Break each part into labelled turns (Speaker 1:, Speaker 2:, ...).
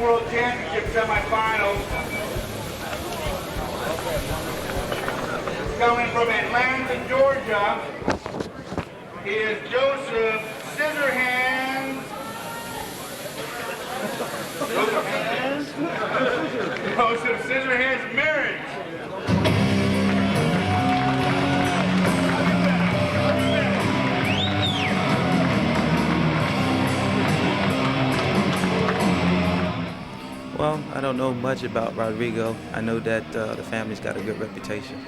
Speaker 1: World Championship semifinals. Coming from Atlanta, Georgia, is Joseph Scissorhands. Joseph Scissorhands Marriage.
Speaker 2: Well, I don't know much about Rodrigo. I know that the family's got a good reputation.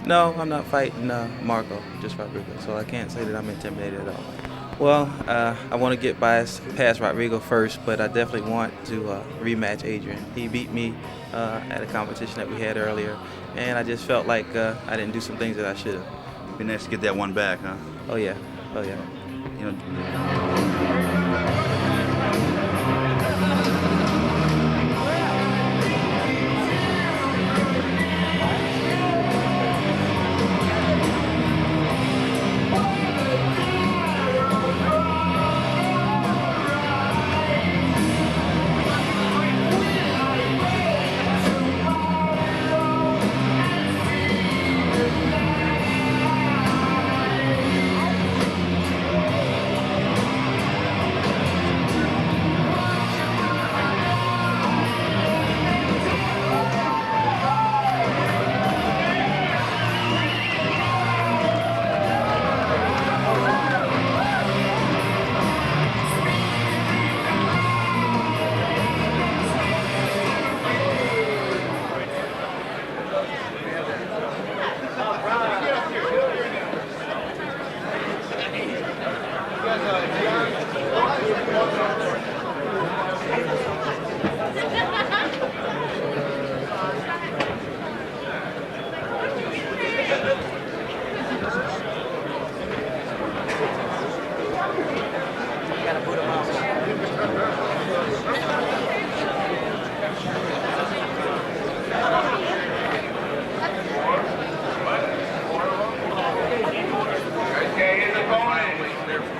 Speaker 2: No, I'm not fighting Marco, just Rodrigo, so I can't say that I'm intimidated at all. Well, I want to get past Rodrigo first, but I definitely want to rematch Adrian. He beat me at a competition that we had earlier, and I just felt like I didn't do some things that I should have.
Speaker 3: Be nice to get that one back, huh?
Speaker 2: Oh yeah, oh yeah.
Speaker 3: You know.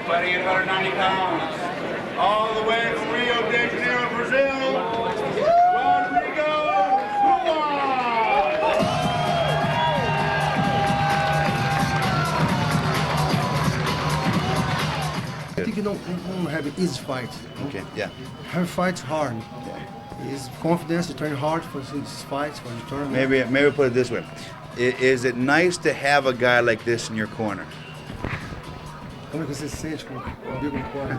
Speaker 1: Fighting at 190 pounds, all the way from Rio de Janeiro, Brazil, Rodrigo
Speaker 4: I think you don't have an easy fight.
Speaker 3: Okay, yeah.
Speaker 4: Her fight's hard. His confidence to train hard for his fights, for the tournament.
Speaker 3: Maybe put it this way. Is it nice to have a guy like this in your corner?
Speaker 4: Como é que você se sente com o Rodrigo no corner?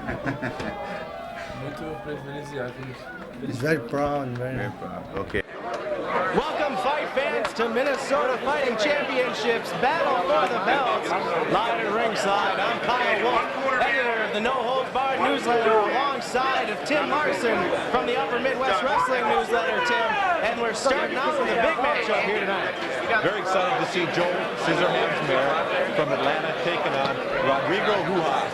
Speaker 5: Muito privilegiado.
Speaker 4: He's very proud.
Speaker 3: Very proud. Okay.
Speaker 6: Welcome, fight fans, to Minnesota Fighting Championships Battle for the Belts. Live at ringside, I'm Kyle Wolf, editor of the No Holds Barred newsletter, alongside of Tim Larson from the Upper Midwest Wrestling newsletter, Tim. And we're starting off with a big matchup here tonight.
Speaker 7: Very excited to see Joe Scissorhands Merritt from Atlanta taking on Rodrigo Ruas.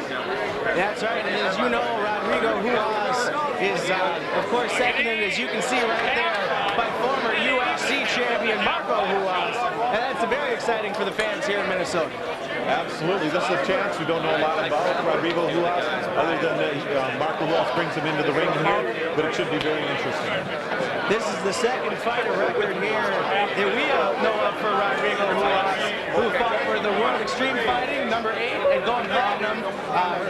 Speaker 6: That's right, and as you know, Rodrigo Ruas is, of course, seconded, as you can see right there, by former UFC champion Marco Ruas. And that's very exciting for the fans here in Minnesota.
Speaker 7: Absolutely. This is a chance we don't know a lot about Rodrigo Ruas, other than Marco Ruas brings him into the ring here, but it should be very interesting.
Speaker 6: This is the second fighter record here that we know of for Rodrigo Ruas, who fought for the World Extreme Fighting, #8, and going platinum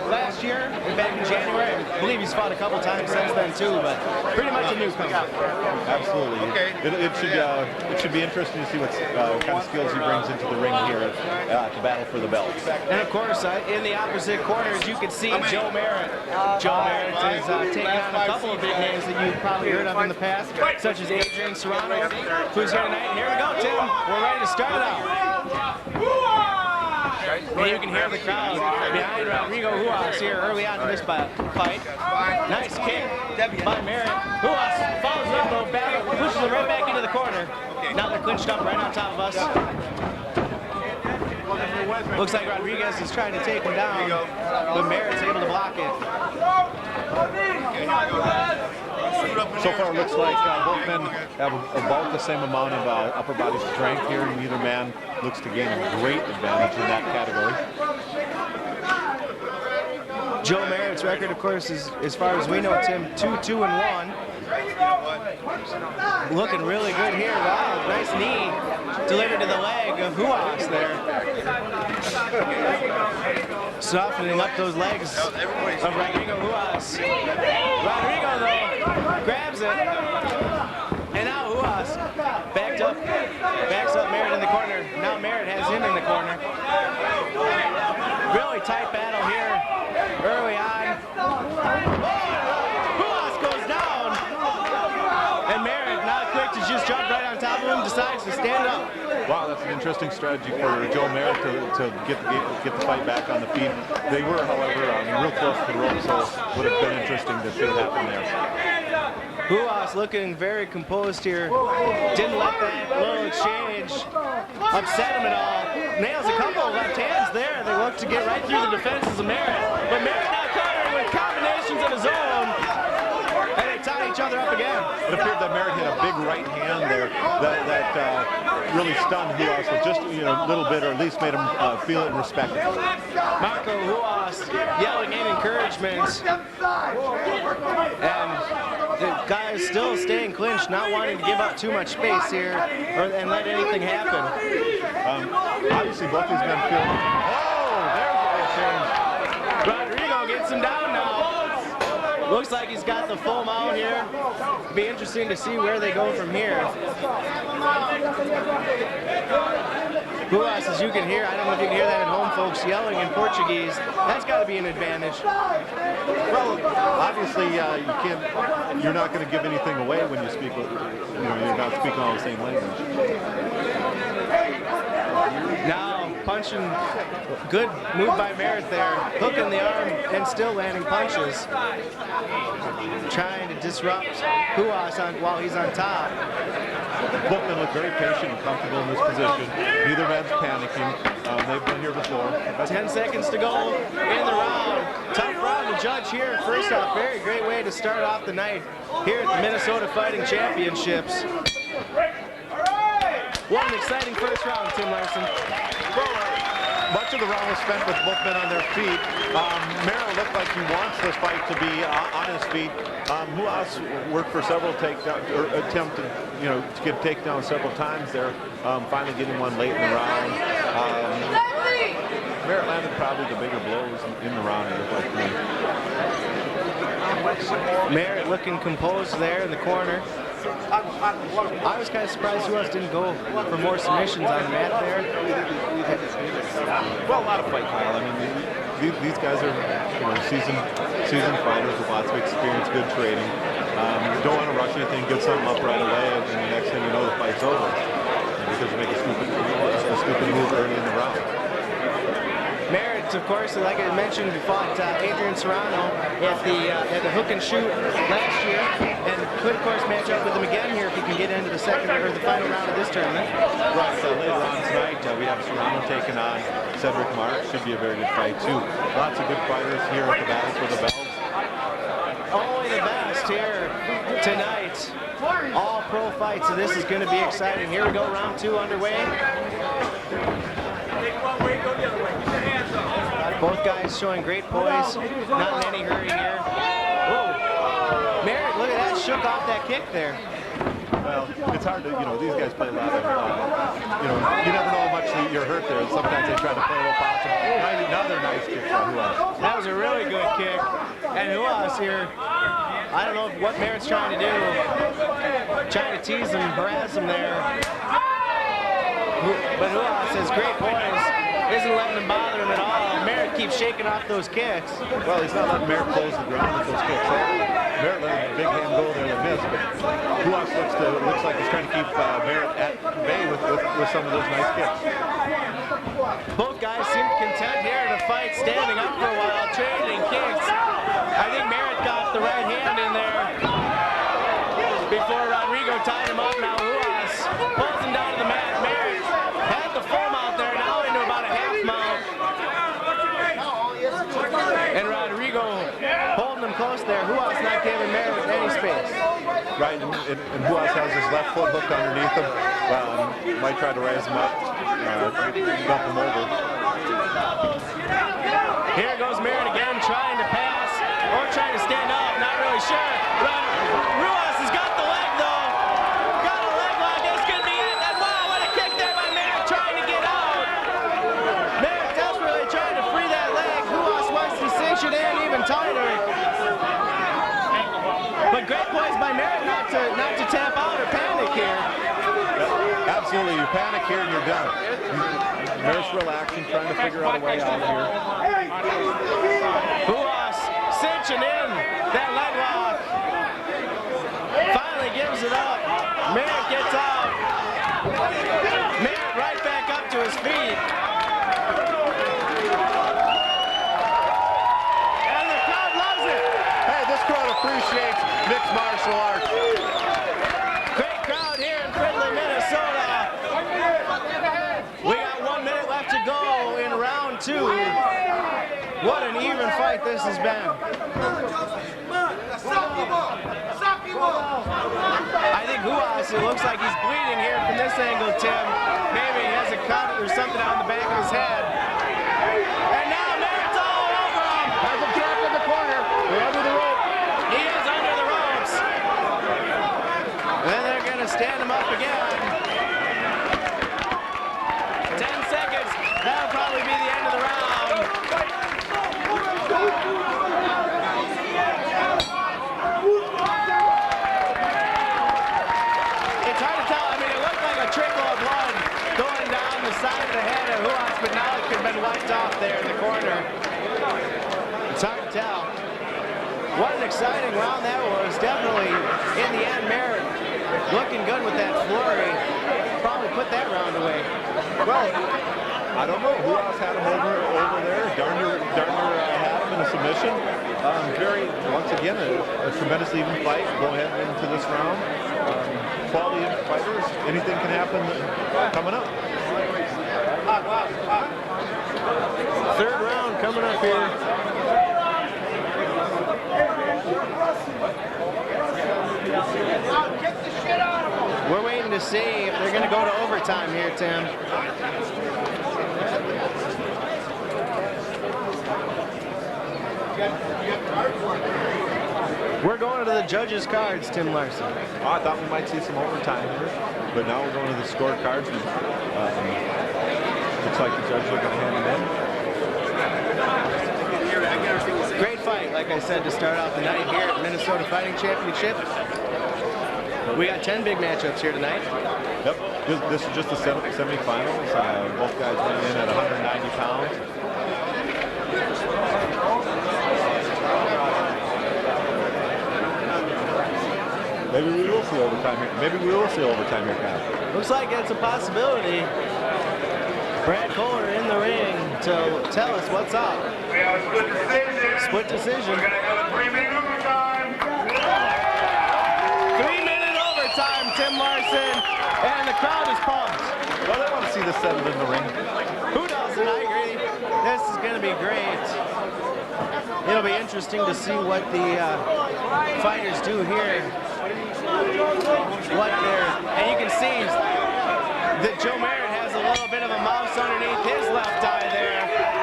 Speaker 6: last year, back in January. I believe he's fought a couple times since then too, but pretty much a newcomer.
Speaker 7: Absolutely. Okay. It should be interesting to see what kind of skills he brings into the ring here to battle for the belts.
Speaker 6: And of course, in the opposite corners, you can see Joe Merritt. Joe Merritt is taking on a couple of big names that you've probably heard of in the past, such as Adrian Serrano, who's here tonight. And here we go, Tim. We're ready to start it out. And you can hear the crowd behind Rodrigo Ruas here early on in this fight. Nice kick by Merritt. Ruas follows it up, though, back, pushes it right back into the corner. Now they're clinched up right on top of us. Looks like Rodriguez is trying to take him down, but Merritt's able to block it.
Speaker 7: So far, it looks like both men have about the same amount of upper body strength here. Neither man looks to gain a great advantage in that category.
Speaker 6: Joe Merritt's record, of course, is, as far as we know, Tim, 2-2-1. Looking really good here. Wow, nice knee delivered to the leg of Ruas there. Softening up those legs of Rodrigo Ruas. Rodrigo, though, grabs it. And now Ruas backs up Merritt in the corner. Now Merritt has him in the corner. Really tight battle here early on. Ruas goes down. And Merritt, not quick to just jump right on top of him, decides to stand up.
Speaker 7: Wow, that's an interesting strategy for Joe Merritt to get the fight back on the feet. They were, however, real close to the rope, so it would have been interesting to see what happened there.
Speaker 6: Ruas looking very composed here. Didn't let that little exchange upset him at all. Nails a couple of left hands there. They look to get right through the defenses of Merritt. But Merritt now countering with combinations of his own. And they tie each other up again.
Speaker 7: It appeared that Merritt hit a big right hand there that really stunned Ruas with just a little bit, or at least made him feel it and respect it.
Speaker 6: Marco Ruas yelling in encouragement. And the guy is still staying clinched, not wanting to give up too much space here and let anything happen.
Speaker 7: Obviously, both these men feel. Oh, there's a big change.
Speaker 6: Rodrigo gets him down now. Looks like he's got the full mount here. It'll be interesting to see where they go from here. Ruas, as you can hear, I don't know if you can hear that at home, folks, yelling in Portuguese. That's got to be an advantage.
Speaker 7: Well, obviously, you're not going to give anything away when you speak. You're not speaking all the same language.
Speaker 6: Now punching, good move by Merritt there, hooking the arm and still landing punches. Trying to disrupt Ruas while he's on top.
Speaker 7: Both men look very patient and comfortable in this position. Neither man's panicking. They've been here before.
Speaker 6: 10 seconds to go in the round. Tough round to judge here. First off, very great way to start off the night here at the Minnesota Fighting Championships. What an exciting first round, Tim Larson.
Speaker 7: Much of the round was spent with both men on their feet. Merrill looked like he wants this fight to be on his feet. Ruas worked for several takedowns, or attempted, to get a takedown several times there. Finally getting one late in the round. Merritt landed probably the bigger blows in the round, it looked like to me.
Speaker 6: Merritt looking composed there in the corner. I was kind of surprised Ruas didn't go for more submissions on the mat there.
Speaker 7: Well, a lot of fight, Kyle. I mean, these guys are seasoned fighters with lots of experience, good training. You don't want to rush anything, get something up right away, and the next thing you know, the fight's over because you make a stupid move early in the round.
Speaker 6: Merritt, of course, like I mentioned, fought Adrian Serrano at the hook and shoot last year, and could, of course, match up with him again here if he can get into the final round of this tournament.
Speaker 7: Right, later on tonight, we have Serrano taking on Cedric. Should be a very good fight, too. Lots of good fighters here at the battle for the belts.
Speaker 6: Only the best here tonight. All pro fights, so this is going to be exciting. Here we go, round 2 underway. Both guys showing great poise, not in any hurry here. Whoa. Merritt, look at that, shook off that kick there.
Speaker 7: Well, it's hard to, these guys play a lot of, you never know how much you're hurt there. Sometimes they try to play a little possum. Now they're nice kicks on Ruas.
Speaker 6: That was a really good kick. And Ruas here, I don't know what Merritt's trying to do. Trying to tease him, harass him there. But Ruas has great poise. Isn't letting him bother him at all. Merritt keeps shaking off those kicks.
Speaker 7: Well, he's not letting Merritt close the ground with those kicks. Merritt let a big hand go there that missed, but Ruas looks like he's trying to keep Merritt at bay with some of those nice kicks.
Speaker 6: Both guys seem content here to fight, standing up for a while, trading kicks. I think Merritt got the right hand in there before Rodrigo tied him up. Now Ruas pulls him down to the mat. Merritt had the full mount there, now into about a half mount. And Rodrigo holding him close there. Ruas not giving Merritt any space.
Speaker 7: Right, and Ruas has his left foot hooked underneath him. Might try to raise him up, dump him over.
Speaker 6: Here goes Merritt again, trying to pass. Or trying to stand up, not really sure. Ruas has got the leg though. Got a leg lock, this could be it. And wow, what a kick there by Merritt trying to get out. Merritt desperately trying to free that leg. Ruas wants to cinch it in even tighter. But great poise by Merritt not to tap out or panic here.
Speaker 7: Absolutely, you panic here and you're done. Merritt's relaxing, trying to figure out a way out here.
Speaker 6: Ruas cinching in that leg lock. Finally gives it up. Merritt gets out. Merritt right back up to his feet. And the crowd loves it.
Speaker 7: Hey, this crowd appreciates mixed martial arts.
Speaker 6: Great crowd here in friendly Minnesota. We got 1 minute left to go in round 2. What an even fight this has been. I think Ruas, it looks like he's bleeding here from this angle, Tim. Maybe he has a cut or something on the back of his head. And now Merritt's all over him.
Speaker 7: Has him trapped in the corner. They're under the rope.
Speaker 6: He is under the ropes. And then they're going to stand him up again. 10 seconds. That'll probably be the end of the round. It's hard to tell. I mean, it looked like a trickle of blood going down the side of the head of Ruas, but now it could have been wiped off there in the corner. It's hard to tell. What an exciting round that was. Definitely, in the end, Merritt looking good with that flurry. Probably put that round away.
Speaker 7: Well, I don't know. Ruas had him over there. Darner had him in a submission. Very, once again, a tremendous even fight. Go ahead into this round. Quality fighters. Anything can happen coming up.
Speaker 6: Third round coming up here. We're waiting to see if they're going to go to overtime here, Tim. We're going to the judges' cards, Tim Larson.
Speaker 7: Oh, I thought we might see some overtime here, but now we're going to the scorecards. And looks like the judges are going to hand them in.
Speaker 6: Great fight, like I said, to start off the night here at Minnesota Fighting Championship. We got 10 big matchups here tonight.
Speaker 7: Yep, this is just the semifinals. Both guys went in at 190 pounds. Maybe we will see overtime here. Maybe we will see overtime here, Pat.
Speaker 6: Looks like it's a possibility. Brad Kohler in the ring to tell us what's up.
Speaker 1: We have a split decision.
Speaker 6: Split decision.
Speaker 1: We're going to have a 3-minute overtime.
Speaker 6: 3-minute overtime, Tim Larson, and the crowd is pumped.
Speaker 7: Well, they want to see this settled in the ring.
Speaker 6: Who doesn't? I agree. This is going to be great. It'll be interesting to see what the fighters do here. And you can see that Joe Merritt has a little bit of a mouse underneath his left eye there.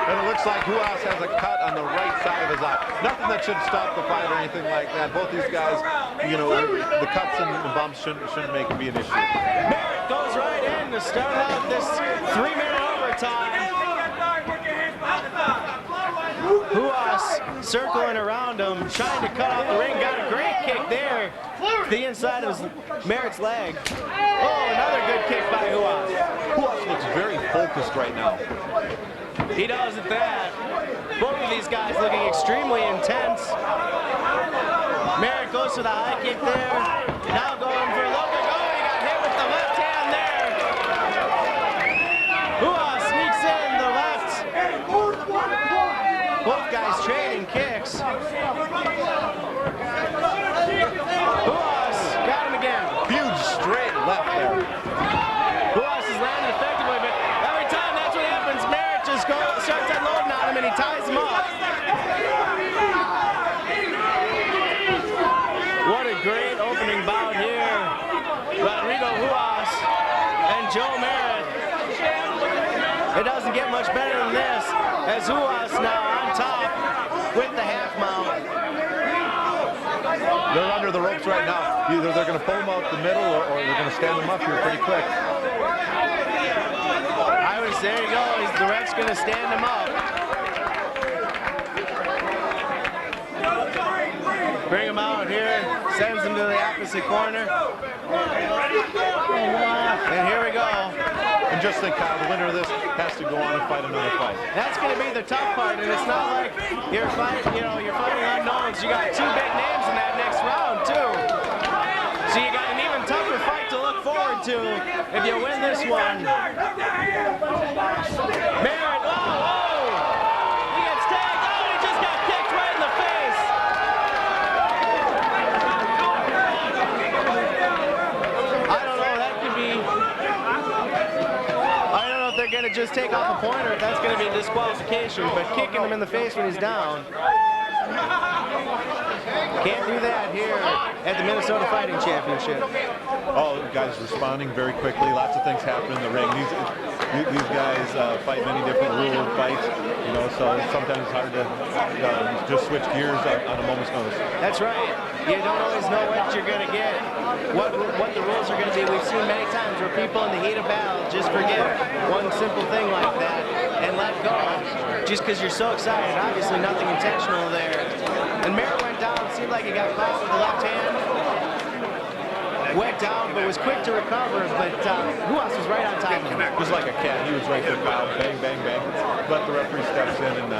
Speaker 7: And it looks like Ruas has a cut on the right side of his eye. Nothing that should stop the fight or anything like that. Both these guys, you know, the cuts and the bumps shouldn't be an issue.
Speaker 6: Merritt goes right in to start out this 3-minute overtime. Ruas circling around him, trying to cut off the ring. Got a great kick there to the inside of Merritt's leg. Oh, another good kick by Ruas.
Speaker 7: Ruas looks very focused right now.
Speaker 6: He does at that. Both of these guys looking extremely intense. Merritt goes for the high kick there. Now going for a low kick. Oh, he got hit with the left hand there. Ruas sneaks in the left. Both guys trading kicks. Ruas got him again.
Speaker 7: Huge straight left there.
Speaker 6: Ruas is landing effectively, but every time that's what happens. Merritt just starts unloading on him and he ties him up. What a great opening bout here. Rodrigo Ruas and Joe Merritt. It doesn't get much better than this, as Ruas now on top with the half mount.
Speaker 7: of the ropes right now. Either they're going to pull them out the middle or they're going to stand them up here pretty quick.
Speaker 6: There you go. The ref's going to stand him up. Bring him out here. Sends him to the opposite corner. And here we go.
Speaker 7: And just think, Kyle, the winner of this has to go on and fight another fight.
Speaker 6: That's going to be the tough part, and it's not like you're fighting, you're fighting unknowns. You got two big names in that next round too. So you got an even tougher fight to look forward to if you win this one. Merritt, oh! He gets tagged. Oh, he just got kicked right in the face. I don't know, that could be... I don't know if they're going to just take off a point or if that's going to be a disqualification, but kicking him in the face when he's down. Can't do that here at the Minnesota Fighting Championship.
Speaker 7: Oh, guys responding very quickly. Lots of things happen in the ring. These guys fight many different rule fights, so sometimes it's hard to just switch gears on a moment's notice.
Speaker 6: That's right. You don't always know what you're going to get, what the rules are going to be. We've seen many times where people in the heat of battle just forget one simple thing like that and let go just because you're so excited. Obviously nothing intentional there. And Merritt went down. It seemed like he got caught with the left hand. Went down, but was quick to recover. But Ruas was right on top of him.
Speaker 7: Just like a cat, he was right there, Kyle. Bang, bang, bang. But the referee steps in and...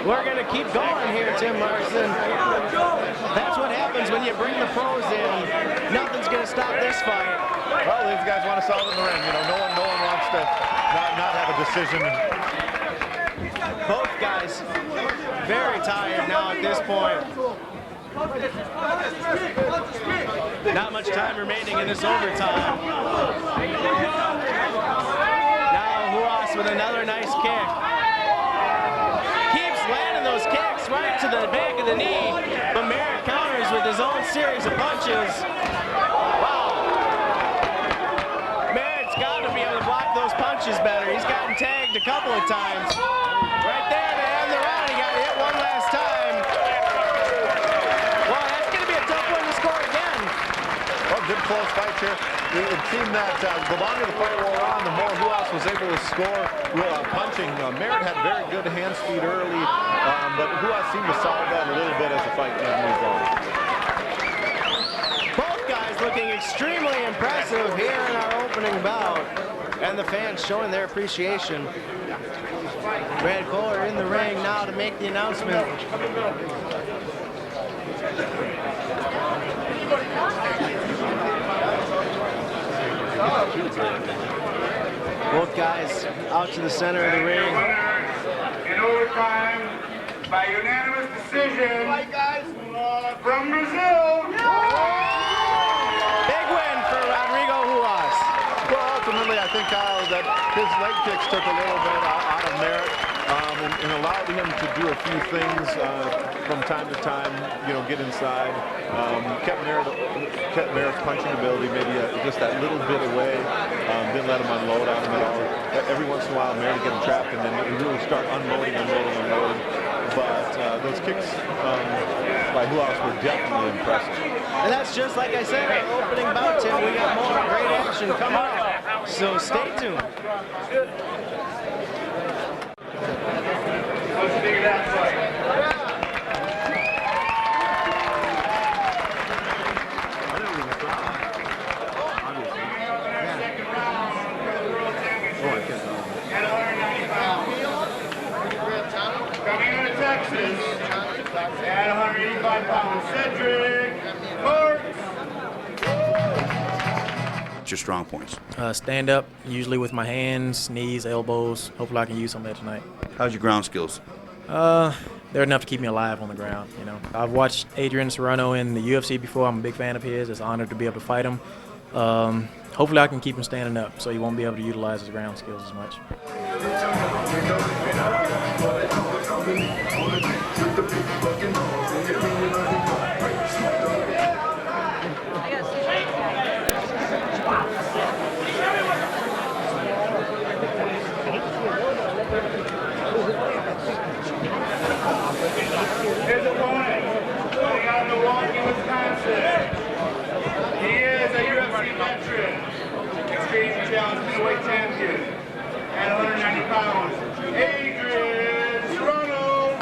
Speaker 6: We're going to keep going here, Tim Larson. That's what happens when you bring the pros in. Nothing's going to stop this fight.
Speaker 7: Well, these guys want to solve it in the ring. No one wants to not have a decision.
Speaker 6: Both guys very tired now at this point. Not much time remaining in this overtime. Now Ruas with another nice kick. Keeps landing those kicks right to the back of the knee, but Merritt counters with his own series of punches. Wow. Merritt's got to be able to block those punches better. He's gotten tagged a couple of times. Right there to end the round, he got hit one last time. Well, that's going to be a tough one to score again.
Speaker 7: Well, good close fights here. It seemed that the longer the fight wore on, the more Ruas was able to score punching. Merritt had very good hand speed early, but Ruas seemed to solve that a little bit as the fight moved on.
Speaker 6: Both guys looking extremely impressive here in our opening bout, and the fans showing their appreciation. Brad Kohler in the ring now to make the announcement. Both guys out to the center of the ring.
Speaker 1: In overtime, by unanimous decision, from Brazil.
Speaker 6: Big win for Rodrigo Ruas.
Speaker 7: Well, ultimately, I think, Kyle, that his leg kicks took a little bit out of Merritt and allowed him to do a few things from time to time, get inside. Kept Merritt's punching ability maybe just that little bit away. Didn't let him unload on him at all. Every once in a while, Merritt get him trapped, and then he really start unloading. But those kicks by Ruas were definitely impressive.
Speaker 6: And that's just like I said, our opening bout, Tim. We got more great action coming up. So stay tuned.
Speaker 1: Let's figure that fight. At 190 pounds. Coming out of Texas at 185 pounds, Cedric.
Speaker 3: What's your strong points?
Speaker 8: Stand up, usually with my hands, knees, elbows. Hopefully I can use some of that tonight.
Speaker 3: How's your ground skills?
Speaker 8: They're enough to keep me alive on the ground, I've watched Adrian Serrano in the UFC before. I'm a big fan of his. It's an honor to be able to fight him. Hopefully I can keep him standing up so he won't be able to utilize his ground skills as much.
Speaker 1: His opponent, putting on the wall. challenge middleweight champion at 190 pounds, Adrian Serrano.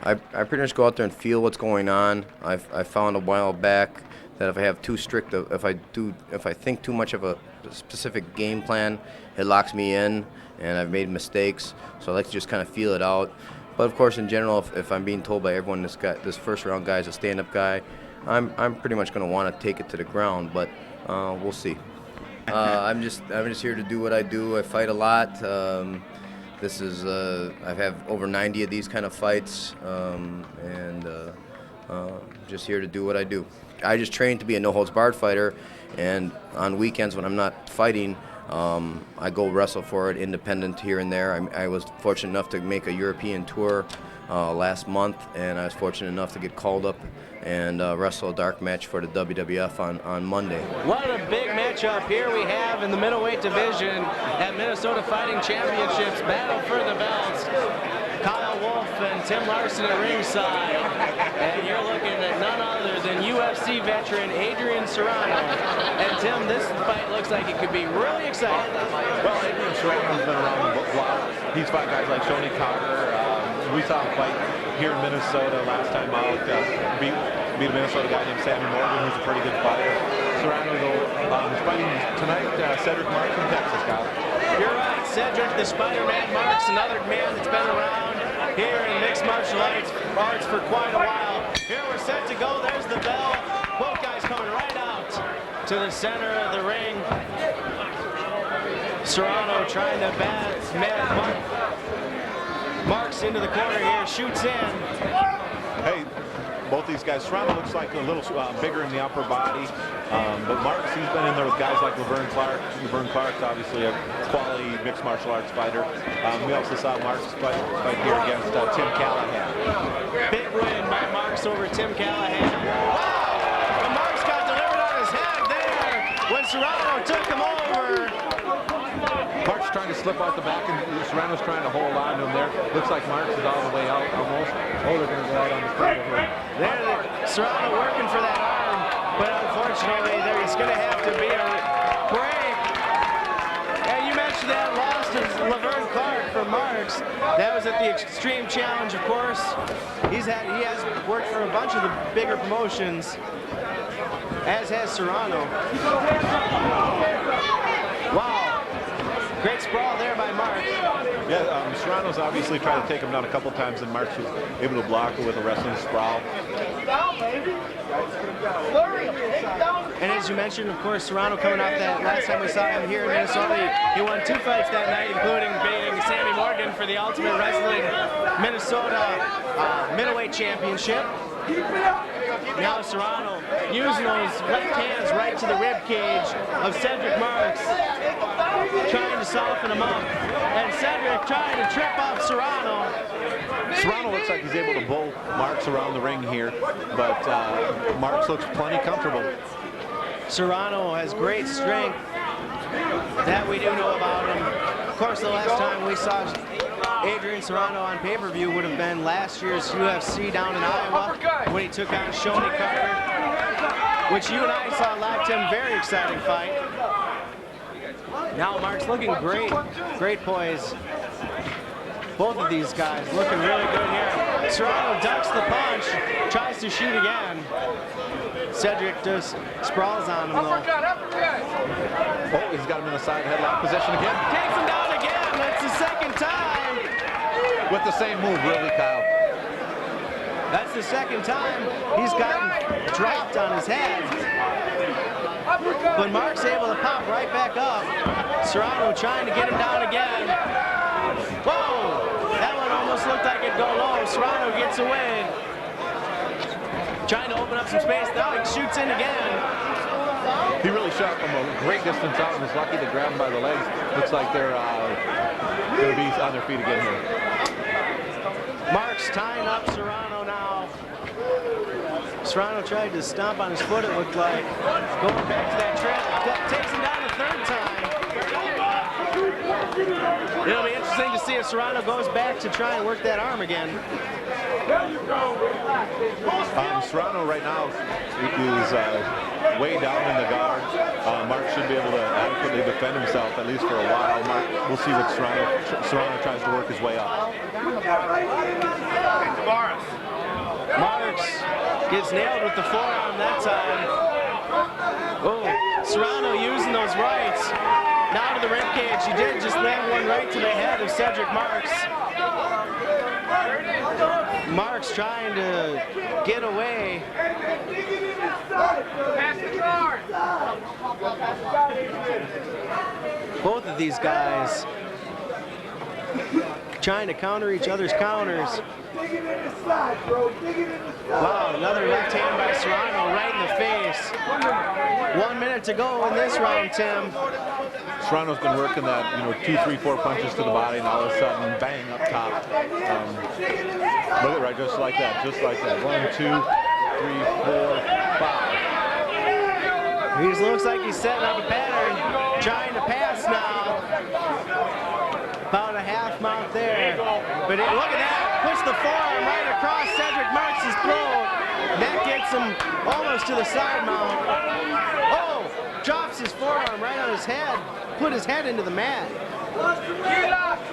Speaker 9: I pretty much go out there and feel what's going on. I found a while back that if I have too strict, if I think too much of a specific game plan, it locks me in, and I've made mistakes. So I like to just kind of feel it out. But of course, in general, if I'm being told by everyone this first round guy is a stand-up guy, I'm pretty much going to want to take it to the ground. But we'll see. I'm just here to do what I do. I fight a lot. I've had over 90 of these kind of fights, and just here to do what I do. I just train to be a no-holds-barred fighter, and on weekends when I'm not fighting, I go wrestle for it independent here and there. I was fortunate enough to make a European tour last month, and I was fortunate enough to get called up and wrestle a dark match for the WWF on Monday.
Speaker 6: What a big matchup here we have in the middleweight division at Minnesota Fighting Championships. Battle for the belts. Kyle Wolf and Tim Larson at ringside. And you're looking at none other than UFC veteran Adrian Serrano. And Tim, this fight looks like it could be really exciting.
Speaker 7: Well, Adrian Serrano's been around a while. He's fought guys like Shoney Carter. We saw him fight here in Minnesota last time out. Beat a Minnesota guy named Sammy Morgan, who's a pretty good fighter. Serrano, though, is fighting tonight Cedric Marks from Texas, Kyle.
Speaker 6: You're right, Cedric the Spider-Man Marks, another man that's been around here in mixed martial arts for quite a while. Here we're set to go. There's the bell. Both guys coming right out to the center of the ring. Serrano trying to bat Marks into the corner here, shoots in.
Speaker 7: Hey, both these guys, Serrano looks like a little bigger in the upper body, but Marks, he's been in there with guys like Laverne Clark. Laverne Clark's obviously a quality mixed martial arts fighter. We also saw Marks fight here against Tim Callahan.
Speaker 6: Big win by Marks over Tim Callahan. Wow! And Marks got delivered on his head there when Serrano took him over.
Speaker 7: Marks trying to slip out the back, and Serrano's trying to hold on to him there. Looks like Marks is all the way out almost. Oh, they're going to go out on the front of him.
Speaker 6: Serrano working for that arm, but unfortunately there's going to have to be a break. And you mentioned that loss to Laverne Clark for Marks. That was at the Extreme Challenge, of course. He has worked for a bunch of the bigger promotions, as has Serrano. Wow. Great sprawl there by Marks.
Speaker 7: Yeah, Serrano's obviously tried to take him down a couple times, and Marks was able to block it with a wrestling sprawl.
Speaker 6: And as you mentioned, of course, Serrano coming off that last time we saw him here in Minnesota, he won 2 fights that night, including beating Sammy Morgan for the Ultimate Wrestling Minnesota Middleweight Championship. Now Serrano using those left hands right to the rib cage of Cedric Marks, trying to soften him up, and Cedric trying to trip off Serrano.
Speaker 7: Serrano looks like he's able to bowl Marks around the ring here, but Marks looks plenty comfortable.
Speaker 6: Serrano has great strength. That we do know about him. Of course, the last time we saw Adrian Serrano on pay-per-view would have been last year's UFC down in Iowa when he took on Shoney Carter, which you and I saw live, Tim. Very exciting fight. Now Mark's looking great. Great poise. Both of these guys looking really good here. Serrano ducks the punch, tries to shoot again. Cedric just sprawls on him though.
Speaker 7: Oh, he's got him in the side headlock position again.
Speaker 6: Takes him down again. That's the second time.
Speaker 7: With the same move, really, Kyle.
Speaker 6: That's the second time he's gotten dropped on his head. But Mark's able to pop right back up. Serrano trying to get him down again. Whoa! That one almost looked like it'd go low. Serrano gets away. Trying to open up some space. Now he shoots in again.
Speaker 7: He really shot from a great distance out and was lucky to grab him by the legs. Looks like they're going to be on their feet again here.
Speaker 6: Mark's tying up Serrano now. Serrano tried to stomp on his foot, it looked like. Going back to that trip. That takes him down a third time. It'll be interesting interesting to see if Serrano goes back to try and work that arm again.
Speaker 7: Serrano right now is way down in the guard. Mark should be able to adequately defend himself, at least for a while. We'll see what Serrano tries to work his way up.
Speaker 6: Marks gets nailed with the forearm that time. Oh, Serrano using those rights. Now to the ribcage. He did just land one right to the head of Cedric Marks. Marks trying to get away. Both of these guys trying to counter each other's counters. Wow, another left hand by Serrano right in the face. 1 minute to go in this round, Tim.
Speaker 7: Serrano's been working that, 2, 3, 4 punches to the body, and all of a sudden, bang, up top. Look at right, just like that, just like that. 1, 2, 3, 4, 5.
Speaker 6: He just looks like he's setting up a pattern, trying to pass now. About a half mount there. But look at that, puts the forearm right across Cedric Marks' throat. That gets him almost to the side mount. Oh, drops his forearm right on his head, put his head into the mat.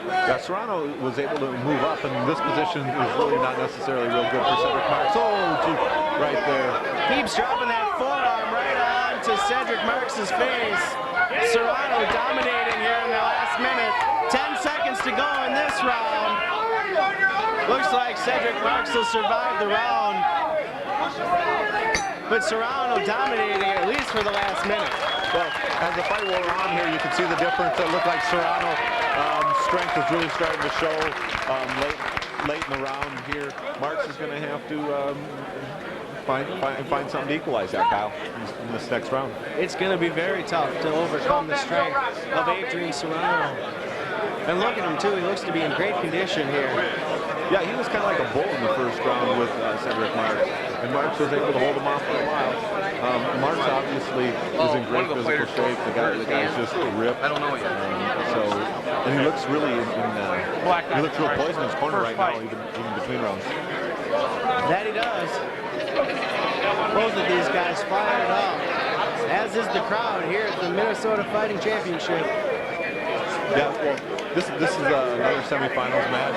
Speaker 7: Yeah, Serrano was able to move up, and this position is really not necessarily real good for Cedric Marks. Oh, gee, right there.
Speaker 6: Keeps dropping that forearm right on to Cedric Marks' face. Serrano dominating here in the last minute. 10 seconds to go in this round. Looks like Cedric Marks will survive the round. But Serrano dominating at least for the last minute.
Speaker 7: Well, as the fight wore on here, you can see the difference. It looked like Serrano strength was really starting to show late in the round here. Marks is going to have to find something to equalize that, Kyle, in this next round.
Speaker 6: It's going to be very tough to overcome the strength of Adrian Serrano. And look at him too, he looks to be in great condition here.
Speaker 7: Yeah, he was kind of like a bull in the first round with Cedric Marks, and Marks was able to hold him off for a while. Marks obviously is in great physical shape. The guy's just ripped. I don't know yet. And he looks really he looks real poised in his corner right now, even between rounds.
Speaker 6: That he does. Both of these guys fired up, as is the crowd here at the Minnesota Fighting Championship.
Speaker 7: Yeah, well, this is another semifinals match.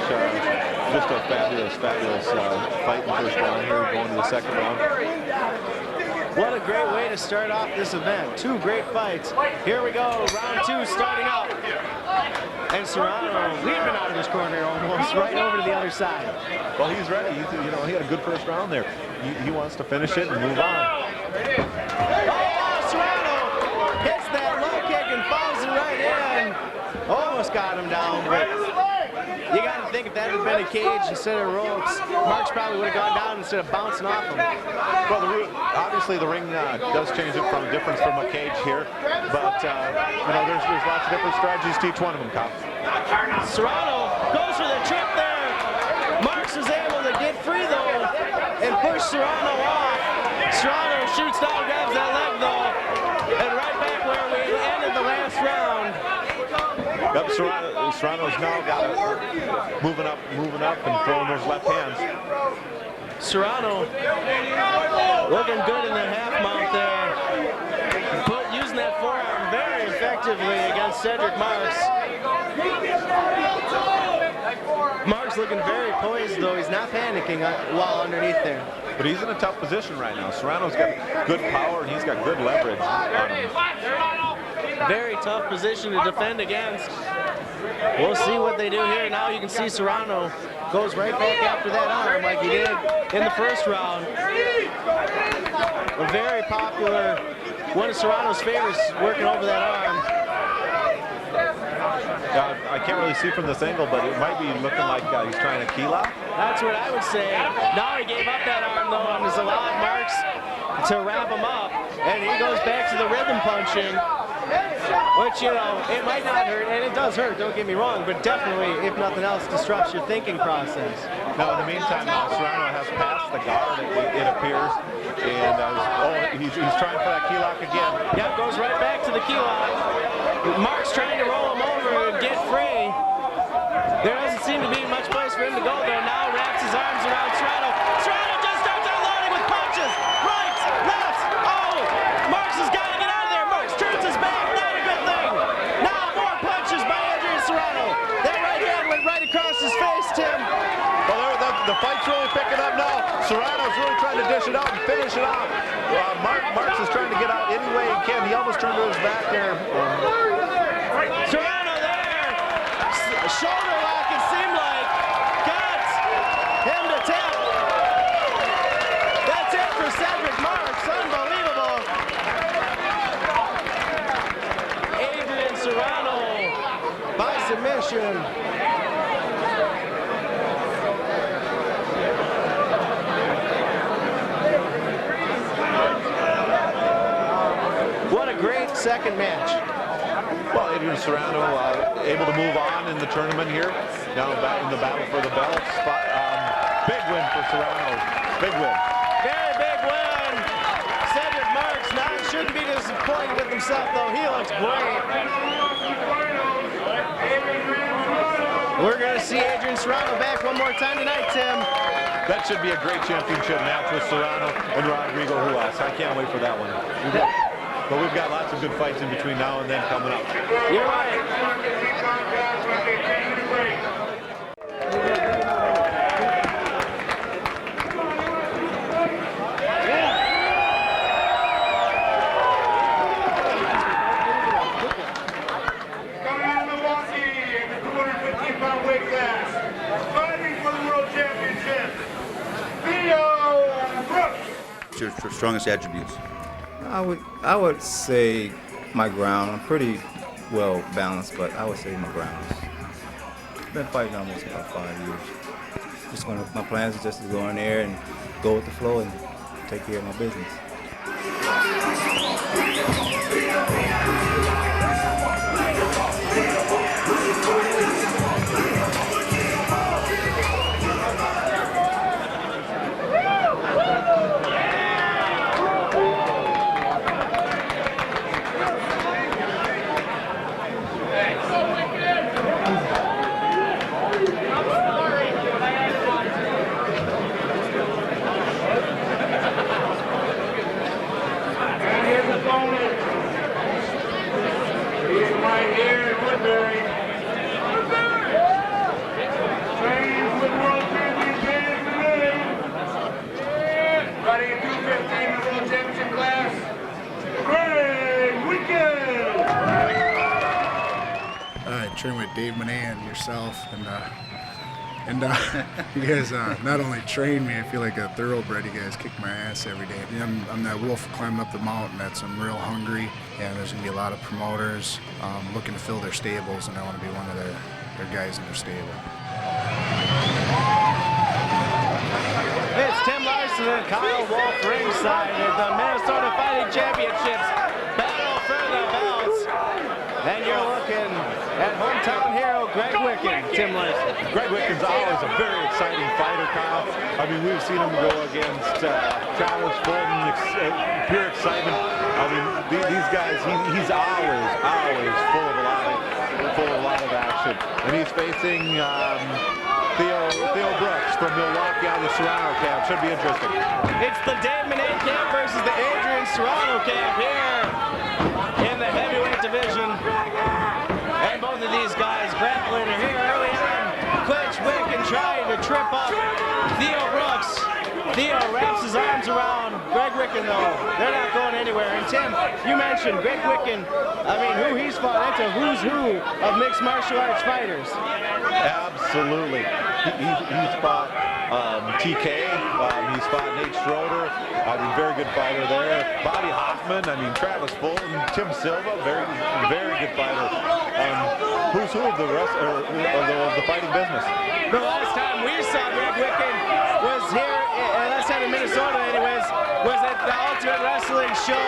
Speaker 7: Just a fabulous fight in the first round here, going to the second round.
Speaker 6: What a great way to start off this event. Two great fights. Here we go, round two starting up. And Serrano leaping out of his corner almost right over to the other side.
Speaker 7: Well, he's ready. He had a good first round there. He wants to finish it and move on.
Speaker 6: Oh, Serrano hits that low kick and follows it right in. Almost got him down, but you got to think if that had been a cage instead of ropes, Marks probably would have gone down instead of bouncing off him.
Speaker 7: Well, obviously the ring does change it from a difference from a cage here, but there's lots of different strategies to each one of them, Kyle.
Speaker 6: Serrano goes for the trip there. Marks is able to get free though and push Serrano off. Serrano shoots down, grabs that leg though, and right back where we ended the last round.
Speaker 7: Yep, Serrano's now got it, moving up and throwing those left hands.
Speaker 6: Serrano looking good in the half mount there. Using that forearm very effectively against Cedric Marks. Marks looking very poised though. He's not panicking while underneath there.
Speaker 7: But he's in a tough position right now. Serrano's got good power and he's got good leverage on him.
Speaker 6: Very tough position to defend against. We'll see what they do here. Now you can see Serrano goes right back after that arm like he did in the first round. A very popular, one of Serrano's favorites working over that arm.
Speaker 7: I can't really see from this angle, but it might be looking like he's trying to key lock.
Speaker 6: That's what I would say. Now he gave up that arm though and has allowed Marks to wrap him up. And he goes back to the rhythm punching. Which, it might not hurt, and it does hurt, don't get me wrong, but definitely, if nothing else, disrupts your thinking process.
Speaker 7: Now, in the meantime, Serrano has passed the guard, it appears, and he's trying for that key lock again.
Speaker 6: Yep, goes right back to the key lock. Mark's trying to roll him over and get free. There doesn't seem to be much place for him to go there. Now wraps his arms around Serrano. Serrano just starts unloading with punches. Right, left. Oh, Marks has got to get out of there. Marks turns his back. Not a good thing. Now more punches by Adrian Serrano. That right hand went right across his face, Tim.
Speaker 7: Well, the fight's really picking up now. Serrano's really trying to dish it out and finish it off. Marks is trying to get out any way he can. He almost turned to his back there.
Speaker 6: Serrano there. Shoulder lock, it seemed like. Got him to tap. That's it for Cedric Marks. Unbelievable. Adrian Serrano by submission. What a great second match.
Speaker 7: Well, Adrian Serrano able to move on in the tournament here. Now back in the battle for the belts. Big win for Serrano. Big win.
Speaker 6: Very big win. Cedric Marks now shouldn't be disappointed with himself, though. He looks great. We're going to see Adrian Serrano back one more time tonight, Tim.
Speaker 7: That should be a great championship match with Serrano and Rodrigo Ruas. I can't wait for that one. But we've got lots of good fights in between now and then coming up.
Speaker 6: You're right.
Speaker 1: Coming out of Milwaukee in the 215-pound weight class, fighting for the World Championship, Theo Brooks.
Speaker 3: Your strongest attributes?
Speaker 10: I would say my ground. I'm pretty well balanced, but I would say my ground. Been fighting almost about 5 years. My plans is just to go in there and go with the flow and take care of my business.
Speaker 11: Train with Dave Monet and yourself, and you guys not only train me, I feel like a thoroughbred. You guys kick my ass every day. I'm that wolf climbing up the mountain that's real hungry, and there's gonna be a lot of promoters looking to fill their stables, and I want to be one of their guys in their stable.
Speaker 6: It's Tim Larson and Kyle Wolf ringside at the Minnesota Fighting Championships battle for the belts. And you're looking at hometown hero Greg Wikan, Tim Larson.
Speaker 7: Greg Wikan's always a very exciting fighter, Kyle. I mean, we've seen him go against Travis Fulton, pure excitement. I mean, these guys, he's always full of a lot of action. And he's facing Theo Brooks from Milwaukee out of the Serrano camp. Should be interesting.
Speaker 6: It's the Dave Monet camp versus the Adrian Serrano camp here in the heavyweight division. And both of these guys grappling here early on. Clinch Wikan trying to trip up Theo Brooks. Theo wraps his arms around Greg Wikan, though. They're not going anywhere. And Tim, you mentioned Greg Wikan. I mean, who he's fought into, who's who of mixed martial arts fighters.
Speaker 7: Absolutely. He's fought TK. He's fought Nate Schroeder. I mean, very good fighter there. Bobby Hoffman. I mean, Travis Fulton, Tim Silva. Very good fighter. Who's who of the rest of the fighting business?
Speaker 6: The last time we saw Greg Wikan was here, last time in Minnesota anyways, was at the Ultimate Wrestling show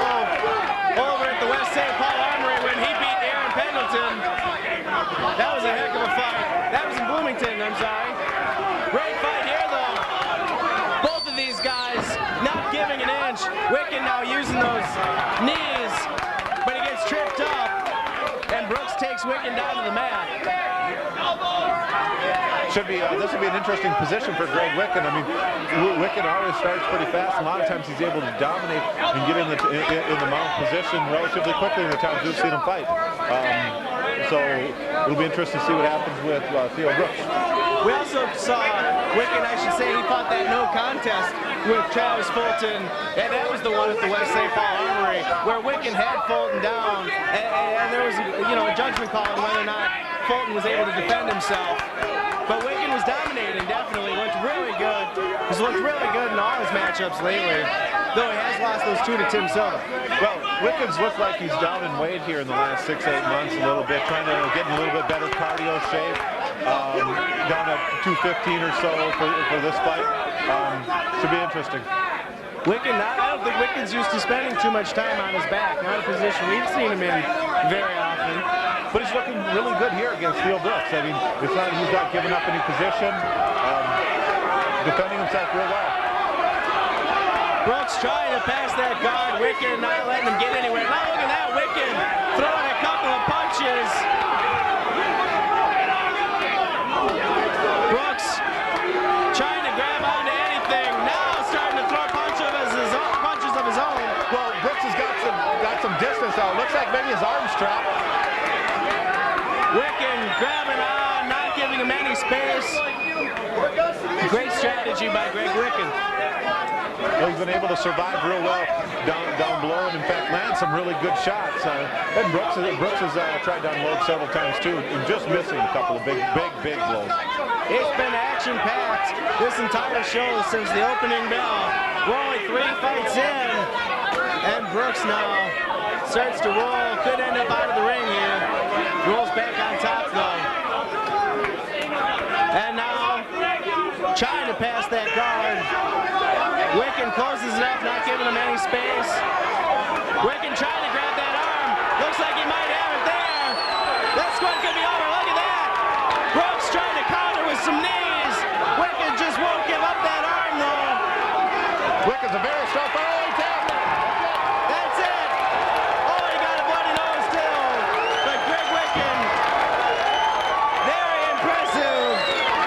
Speaker 6: over at the West St. Paul Armory when he beat Aaron Pendleton. That was a heck of a fight. That was in Bloomington, I'm sorry. Great fight here, though. Both of these guys not giving an inch. Wikan now using those knees, but he gets tripped up, and Brooks takes Wikan down to the mat.
Speaker 7: this will be an interesting position for Greg Wikan. I mean, Wikan always starts pretty fast. A lot of times he's able to dominate and get in the mount position relatively quickly in the times we've seen him fight. So it'll be interesting to see what happens with Theo Brooks.
Speaker 6: We also saw Wikan, I should say, he fought that no contest with Travis Fulton, and that was the one at the West St. Paul Armory, where Wikan had Fulton down, and there was, a judgment call on whether or not Fulton was able to defend himself. But Wikan was dominating, definitely. Looked really good. He's looked really good in all his matchups lately, though he has lost those 2 to Tim Silva.
Speaker 7: Well, Wikan's looked like he's down in weight here in the last 6-8 months a little bit, trying to get in a little bit better cardio shape. Down at 215 or so for this fight. Should be interesting.
Speaker 6: Wikan, I don't think Wikan's used to spending too much time on his back. Not a position we've seen him in very often.
Speaker 7: But he's looking really good here against Theo Brooks. I mean, he's not giving up any position. Defending himself real well.
Speaker 6: Brooks trying to pass that guard. Wikan not letting him get anywhere. Now look at that, Wikan throwing a couple of punches. Brooks trying to grab onto anything. Now starting to throw punches of his own.
Speaker 7: Well, Brooks has got some distance now. It looks like maybe his arm's trapped.
Speaker 6: Wikan grabbing on, not giving him any space. Great strategy by Greg Wikan.
Speaker 7: Well, he's been able to survive real well down below, and in fact land some really good shots. And Brooks has tried to unload several times too, and just missing a couple of big blows.
Speaker 6: It's been action-packed this entire show since the opening bell. We're only 3 fights in, and Brooks now starts to roll. Could end up out of the ring here. Rolls back on top though. And now trying to pass that guard. Wikan closes it up, not giving him any space. Wikan trying to grab that arm. Looks like he might have it there. That squad could be over. Look at that. Brooks trying to counter with some knees. Wikan just won't give up that arm though.
Speaker 7: Wikan's a very strong fighter.
Speaker 6: That's it. Oh, he got a bloody nose too. But Greg Wikan, very impressive.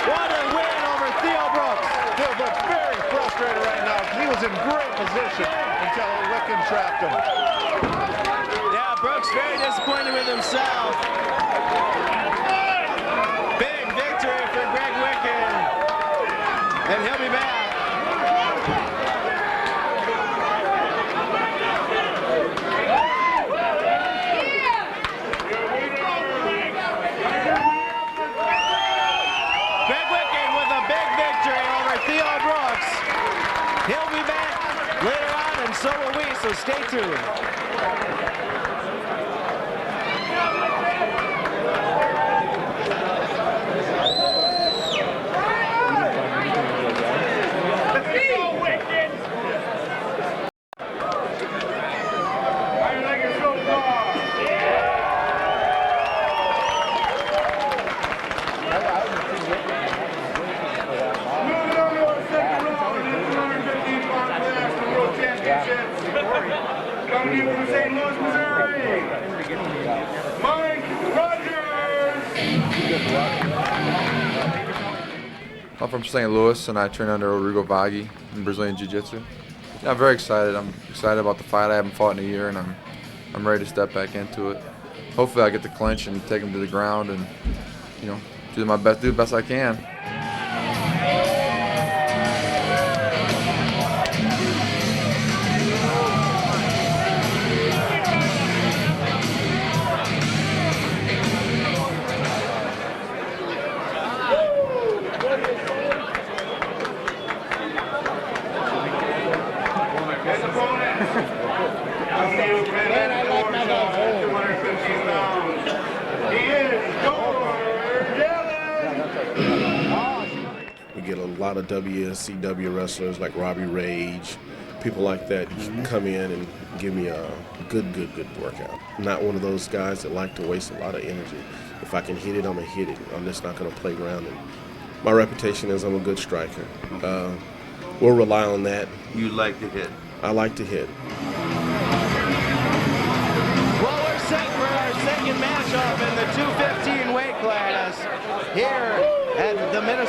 Speaker 6: What a win over Theo Brooks.
Speaker 7: Theo Brooks very frustrated right now. He was in great position until Wikan trapped him.
Speaker 6: Yeah, Brooks very disappointed with himself. Big victory for Greg Wikan. And he'll be back. Greg Wikan with a big victory over Theo Brooks. He'll be back later on, and so will we, so stay tuned.
Speaker 1: Coming in from St. Louis, Missouri, Mike Rogers.
Speaker 12: I'm from St. Louis, and I train under Rodrigo Vaghi in Brazilian Jiu-Jitsu. Yeah, I'm very excited. I'm excited about the fight. I haven't fought in a year, and I'm ready to step back into it. Hopefully, I get the clinch and take him to the ground, and do the best I can.
Speaker 13: We get a lot of WCW wrestlers like Robbie Rage, people like that come in and give me a good workout. I'm not one of those guys that like to waste a lot of energy. If I can hit it, I'm going to hit it. I'm just not going to play around. And my reputation is I'm a good striker. We'll rely on that.
Speaker 3: You like to hit?
Speaker 13: I like to hit.
Speaker 6: Well, we're set for our second matchup in the 215 weight class here at the Minnesota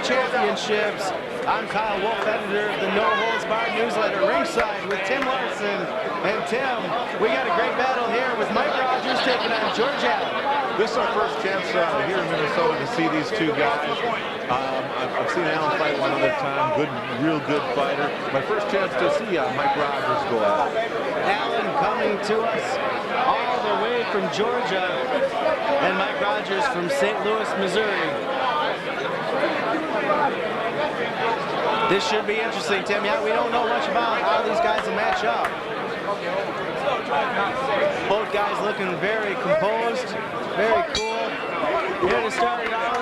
Speaker 6: Championships. I'm Kyle Wolf, editor of the No Holds Barred newsletter Ringside with Tim Larson. And Tim, we got a great battle here with Mike Rogers taking on George Allen.
Speaker 7: This is our first chance here in Minnesota to see these two guys. I've seen Allen fight one other time. Real good fighter. My first chance to see Mike Rogers go at it.
Speaker 6: Allen coming to us all the way from Georgia, and Mike Rogers from St. Louis, Missouri. This should be interesting, Tim. Yeah, we don't know much about how these guys will match up. Both guys looking very composed, very cool. Here to start it out.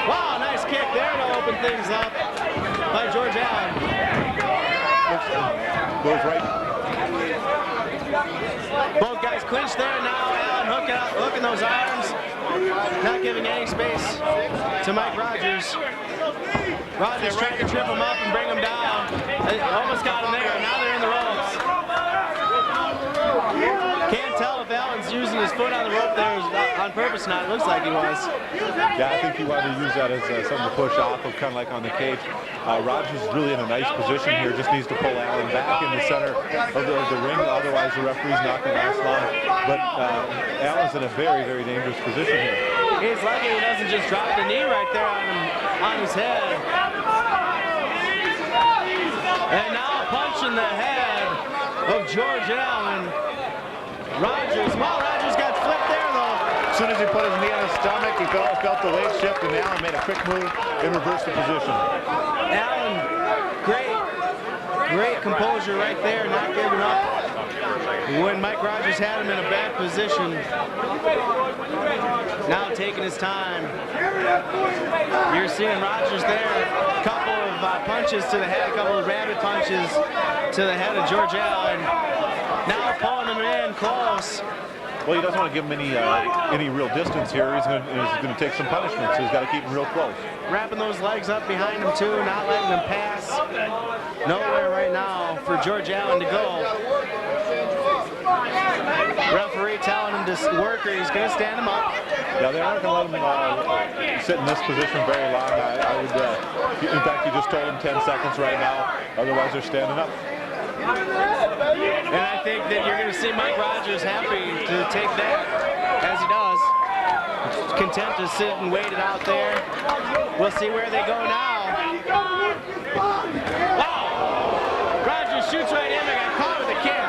Speaker 6: Wow, nice kick there to open things up by George Allen.
Speaker 7: Goes right.
Speaker 6: Both guys clinched there now. Allen hooking those arms, not giving any space to Mike Rogers. Rogers trying to trip him up and bring him down. They almost got him there. Now they're in the ropes. Can't tell if Allen's using his foot on the rope there on purpose or not. It looks like he was.
Speaker 7: Yeah, I think he wanted to use that as something to push off of, kind of like on the cage. Rogers is really in a nice position here. Just needs to pull Allen back in the center of the ring. Otherwise, the referee's not going to last long. But Allen's in a very, very dangerous position here.
Speaker 6: He's lucky he doesn't just drop the knee right there on his head. And now a punch in the head of George Allen. Rogers got flipped there though.
Speaker 7: As soon as he put his knee on his stomach, he felt the weight shift, and Allen made a quick move and reversed the position.
Speaker 6: Allen, great composure right there, not giving up when Mike Rogers had him in a bad position. Now taking his time. You're seeing Rogers there, a couple of punches to the head, a couple of rabbit punches to the head of George Allen. Now pulling him in close.
Speaker 7: Well, he doesn't want to give him any real distance here. He's going to take some punishment, so he's got to keep him real close.
Speaker 6: Wrapping those legs up behind him too, not letting him pass. Nowhere right now for George Allen to go. Referee telling him to work or he's going to stand him up.
Speaker 7: Yeah, they aren't going to let him sit in this position very long. I would, in fact, you just told him 10 seconds right now. Otherwise, they're standing up.
Speaker 6: And I think that you're going to see Mike Rogers happy to take that, as he does. Content to sit and wait it out there. We'll see where they go now. Wow! Rogers shoots right in. They got caught with a kick.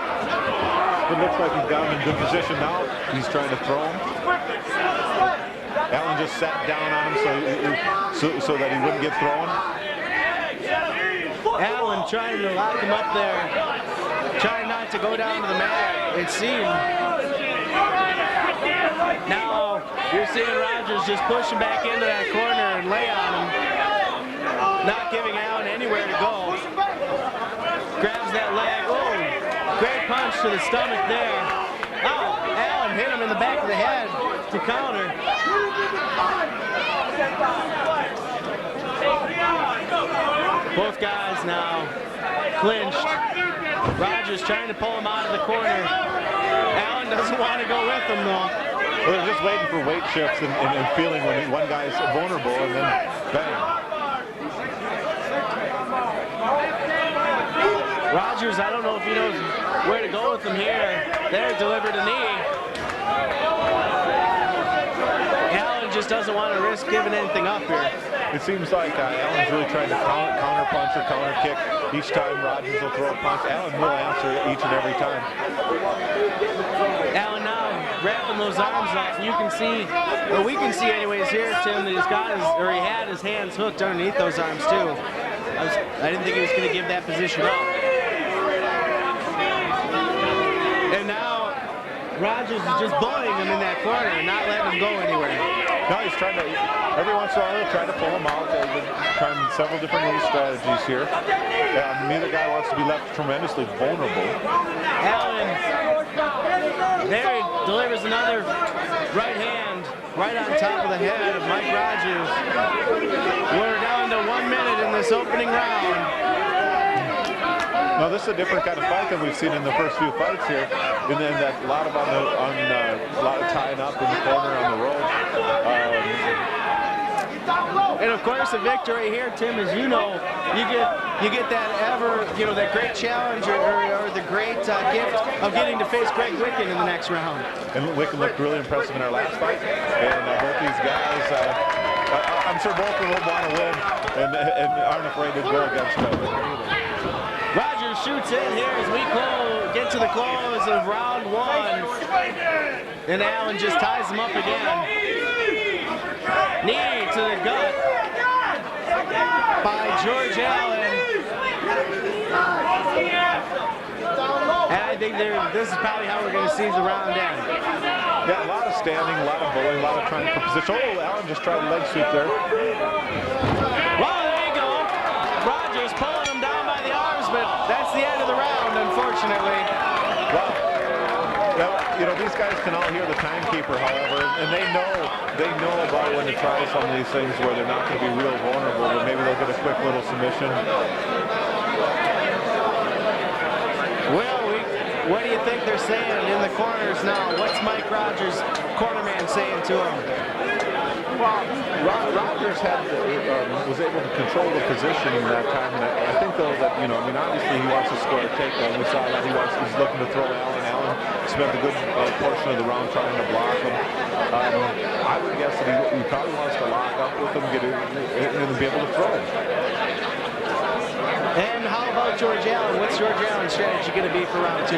Speaker 7: It looks like he's down in good position now. He's trying to throw him. Allen just sat down on him so that he wouldn't get thrown.
Speaker 6: Allen trying to lock him up there, trying not to go down to the mat, it seemed. Now you're seeing Rogers just pushing back into that corner and lay on him, not giving Allen anywhere to go. Grabs that leg, oh, great punch to the stomach there. Oh, Allen hit him in the back of the head to counter. Both guys now clinched. Rogers trying to pull him out of the corner. Allen doesn't want to go with him though.
Speaker 7: Well, they're just waiting for weight shifts and feeling when one guy's vulnerable and then bang.
Speaker 6: Rogers, I don't know if he knows where to go with him here. There, delivered a knee. Allen just doesn't want to risk giving anything up here.
Speaker 7: It seems like Allen's really trying to counter punch or counter kick. Each time Rogers will throw a punch, Allen will answer each and every time.
Speaker 6: Allen now wrapping those arms up. You can see, or we can see anyways here, Tim, that he had his hands hooked underneath those arms too. I didn't think he was going to give that position up. And now Rogers is just bullying him in that corner and not letting him go anywhere.
Speaker 7: Now he's trying to, every once in a while, he'll try to pull him out. They're trying several different little strategies here. Neither guy wants to be left tremendously vulnerable.
Speaker 6: Allen, there he delivers another right hand right on top of the head of Mike Rogers. We're down to 1 minute in this opening round.
Speaker 7: Now this is a different kind of fight than we've seen in the first few fights here, and then that a lot of tying up in the corner on the rope.
Speaker 6: And of course, a victory here, Tim, as you know, you get that that great challenge or the great gift of getting to face Greg Wikan in the next round.
Speaker 7: And Wikan looked really impressive in our last fight. And both these guys, I'm sure both of them want to win and aren't afraid to go against them.
Speaker 6: Rogers shoots in here as we get to the close of round 1. And Allen just ties him up again. Knee to the gut by George Allen. And I think this is probably how we're going to see the round end.
Speaker 7: Yeah, a lot of standing, a lot of bowling, a lot of trying for position. Oh, Allen just tried a leg sweep there.
Speaker 6: Well, there you go. Rogers pulling him down by the arms, but that's the end of the round, unfortunately.
Speaker 7: Well, these guys can all hear the timekeeper, however, and they know about when to try some of these things where they're not going to be real vulnerable, but maybe they'll get a quick little submission.
Speaker 6: Well, what do you think they're saying in the corners now? What's Mike Rogers' cornerman saying to him?
Speaker 7: Well, Rogers was able to control the positioning that time, and I think though that obviously he wants to score a takedown. We saw that he's looking to throw Allen. Allen spent a good portion of the round trying to block him. I would guess that he probably wants to lock up with him, and be able to throw him.
Speaker 6: And how about George Allen? What's George Allen's strategy going to be for round 2?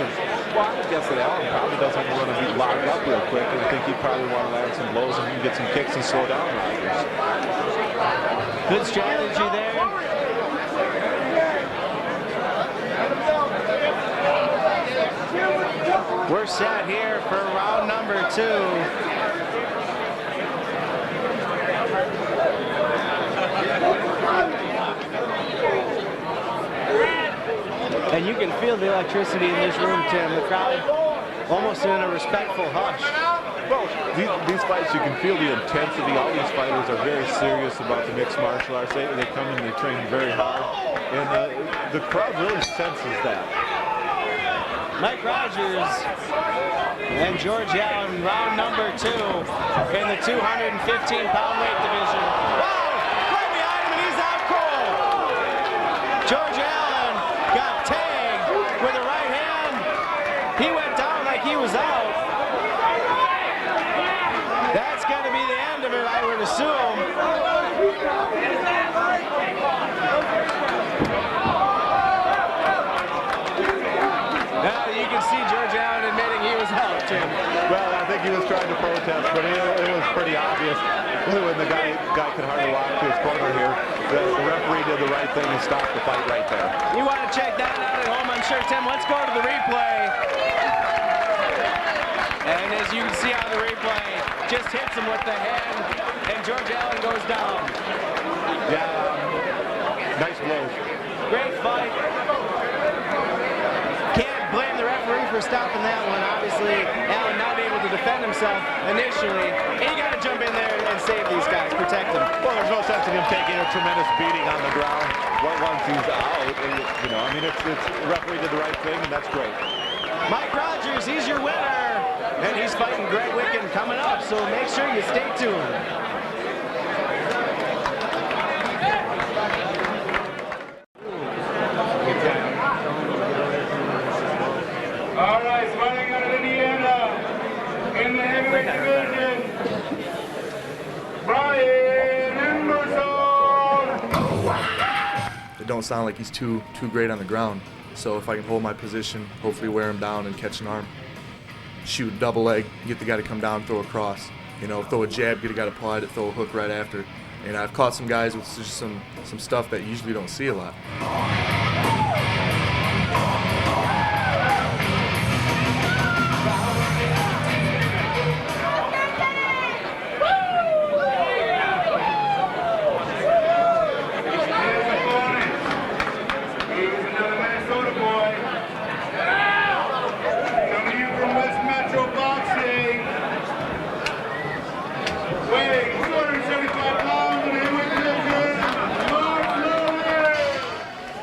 Speaker 7: Well, I would guess that Allen probably doesn't want to be locked up real quick, and I think he'd probably want to land some blows and get some kicks and slow down Rogers.
Speaker 6: Good strategy there. We're set here for round number 2. And you can feel the electricity in this room, Tim. The crowd almost in a respectful hush.
Speaker 7: Well, these fights, you can feel the intensity. All these fighters are very serious about the mixed martial arts. They come in, they train very hard. And the crowd really senses that.
Speaker 6: Mike Rogers and George Allen, round number 2 in the 215-pound weight division. Wow! Right behind him, and he's out cold. George Allen got tagged with a right hand. He went down like he was out. That's going to be the end of it, I would assume. Now you can see George Allen admitting he was out, Tim.
Speaker 7: Well, I think he was trying to protest, but it was pretty obvious when the guy could hardly walk to his corner here. The referee did the right thing and stopped the fight right there.
Speaker 6: You want to check that out at home, I'm sure, Tim. Let's go to the replay. And as you can see on the replay, just hits him with the hand, and George Allen goes down.
Speaker 7: Yeah, nice blows.
Speaker 6: Great fight. Can't blame the referee for stopping that one. Obviously, Allen not able to defend himself initially. And you got to jump in there and save these guys, protect them.
Speaker 7: Well, there's no sense in him taking a tremendous beating on the ground once he's out. The referee did the right thing, and that's great.
Speaker 6: Mike Rogers, he's your winner. And he's fighting Greg Wikan coming up, so make sure you stay tuned.
Speaker 1: All right, fighting out of Indiana in the heavyweight division, Brian Emerson.
Speaker 14: It don't sound like he's too great on the ground. So if I can hold my position, hopefully wear him down and catch an arm. Shoot double leg, get the guy to come down, throw a cross. Throw a jab, get a guy to apply it, throw a hook right after. And I've caught some guys with just some stuff that you usually don't see a lot.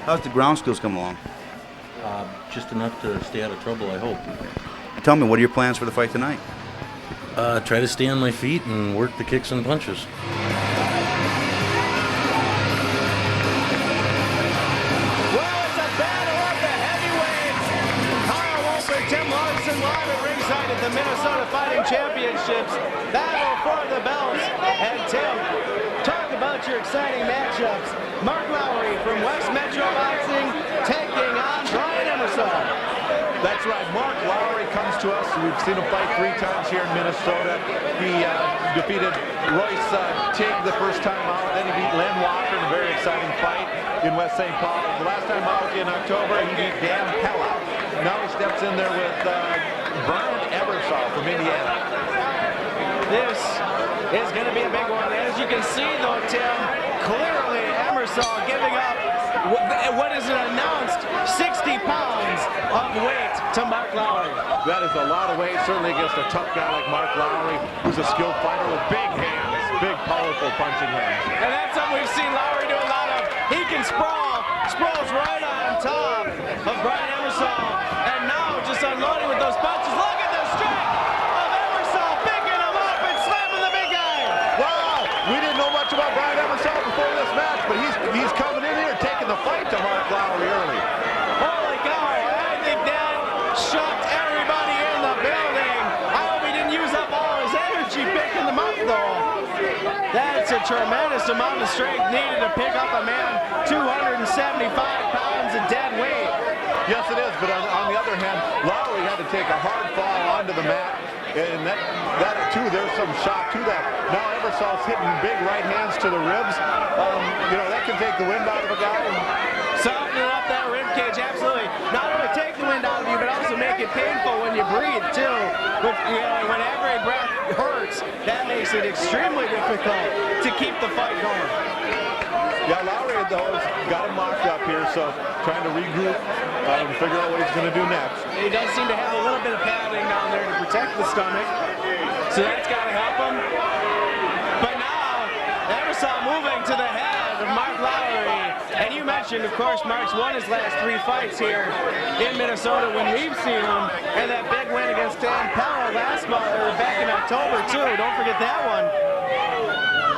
Speaker 3: How's the ground skills come along?
Speaker 15: Just enough to stay out of trouble, I hope.
Speaker 3: Tell me, what are your plans for the fight tonight?
Speaker 15: Try to stay on my feet and work the kicks and punches.
Speaker 6: excited. The Minnesota Fighting Championships battle for the belts. And Tim, talk about your exciting matchups. Mark Lowry from West Metro Boxing taking on Brian Emerson.
Speaker 7: That's right. Mark Lowry comes to us. We've seen him fight 3 times here in Minnesota. He defeated Royce Tig the first time out. Then he beat Len Walker in a very exciting fight in West St. Paul. The last time out in October, he beat Dan Pella. Now he steps in there with Brian Ebersole from Indiana.
Speaker 6: This is going to be a big one. As you can see, though, Tim, clearly Ebersole giving up what is an announced 60 pounds of weight to Mark Lowry.
Speaker 7: That is a lot of weight, certainly against a tough guy like Mark Lowry, who's a skilled fighter with big hands, big, powerful punching hands.
Speaker 6: And that's something we've seen Lowry do a lot of. He can sprawls right on top of Brian Ebersole, and now just unloading with those punches. Look at the strength of Ebersole, picking him up and slamming the big guy.
Speaker 7: Wow, we didn't know much about Brian Ebersole before this match, but he's coming in here taking the fight to Mark Lowry early.
Speaker 6: Holy cow, I think that shocked everybody in the building. I hope he didn't use up all his energy picking them up, though. That's a tremendous amount of strength needed to pick up a man 275 pounds of dead weight.
Speaker 7: Yes, it is, but on the other hand, Lowry had to take a hard fall onto the mat, and that too, there's some shock to that. Now Ebersole's hitting big right hands to the ribs. You know, that can take the wind out of a guy.
Speaker 6: Softening up that rib cage, absolutely. Not only take the wind out of you, but also make it painful when you breathe, too. But, you know, when every breath hurts, that makes it extremely difficult to keep the fight going.
Speaker 7: Yeah, Lowry, though, has got him locked up here, so trying to regroup, figure out what he's going to do next.
Speaker 6: He does seem to have a little bit of padding down there to protect the stomach, so that's got to help him. But now, Ebersole moving to the head of Mark Lowry. And you mentioned, of course, Mark's won his last 3 fights here in Minnesota when we've seen him. And that big win against Dan Pella last month, or back in October, too. Don't forget that one.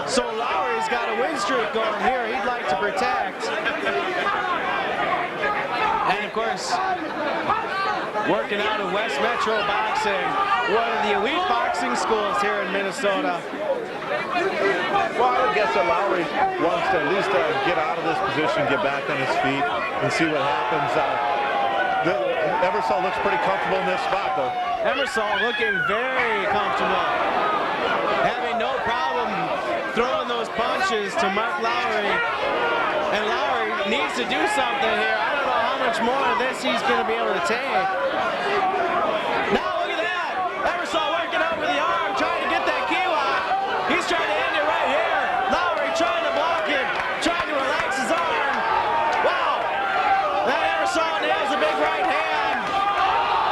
Speaker 6: So Lowry's got a win streak going here he'd like to protect. And, of course, working out of West Metro Boxing, one of the elite boxing schools here in Minnesota.
Speaker 7: Well, I would guess that Lowry wants to at least get out of this position, get back on his feet, and see what happens. Ebersole looks pretty comfortable in this spot, though.
Speaker 6: Ebersole looking very comfortable, having no problem throwing those punches to Mark Lowry. And Lowry needs to do something here. I don't know how much more of this he's going to be able to take. Now look at that! Ebersole working over the arm, trying to get that key lock. He's trying to end it right here. Lowry trying to block it, trying to relax his arm. Wow! That Ebersole nails a big right hand.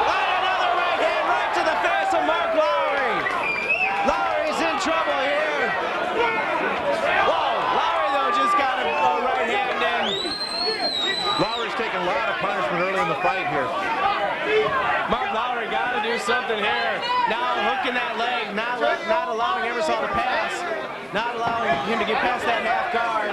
Speaker 6: And another right hand right to the face of Mark Lowry. Lowry's in trouble here. Whoa! Lowry, though, just got a right hand in.
Speaker 7: Lowry's taking a lot of punishment early in the fight here.
Speaker 6: Mark Lowry got to do something here. Now hooking that leg, not allowing Ebersole to pass, not allowing him to get past that half guard.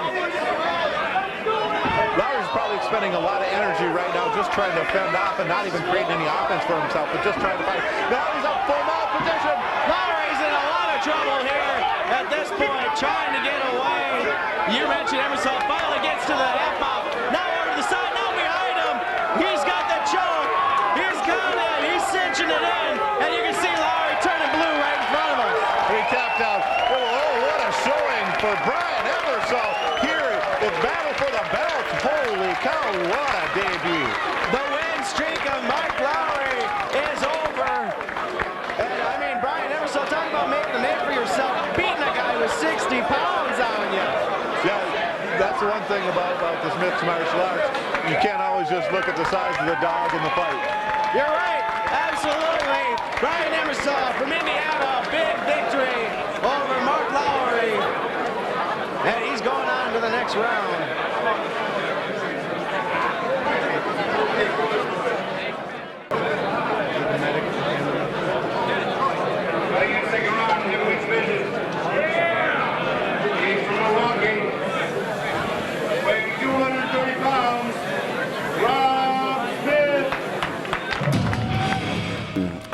Speaker 7: Lowry's probably expending a lot of energy right now just trying to fend off and not even creating any offense for himself, but just trying to fight. Now he's up full mount position.
Speaker 6: Lowry's in a lot of trouble here at this point, trying to get away. You mentioned Ebersole finally gets to the half mount. Now over to the side, now behind him. He's got the choke. He's got it. He's cinching it in. And you can see Lowry turning blue right in front of us.
Speaker 7: He tapped out. Oh, what a showing for Brian Ebersole here. The battle for the belt. Holy cow, what a debut.
Speaker 6: The win streak of Mark Lowry is over. And I mean, Brian Ebersole, talking about making a name for yourself, beating a guy with 60 pounds on you.
Speaker 7: Yeah, that's the one thing about this mixed martial arts. You can't always just look at the size of the dog in the fight.
Speaker 6: You're right, absolutely. Brian Ebersole from Indiana, big victory over Mark Lowry. And he's going on to the next round.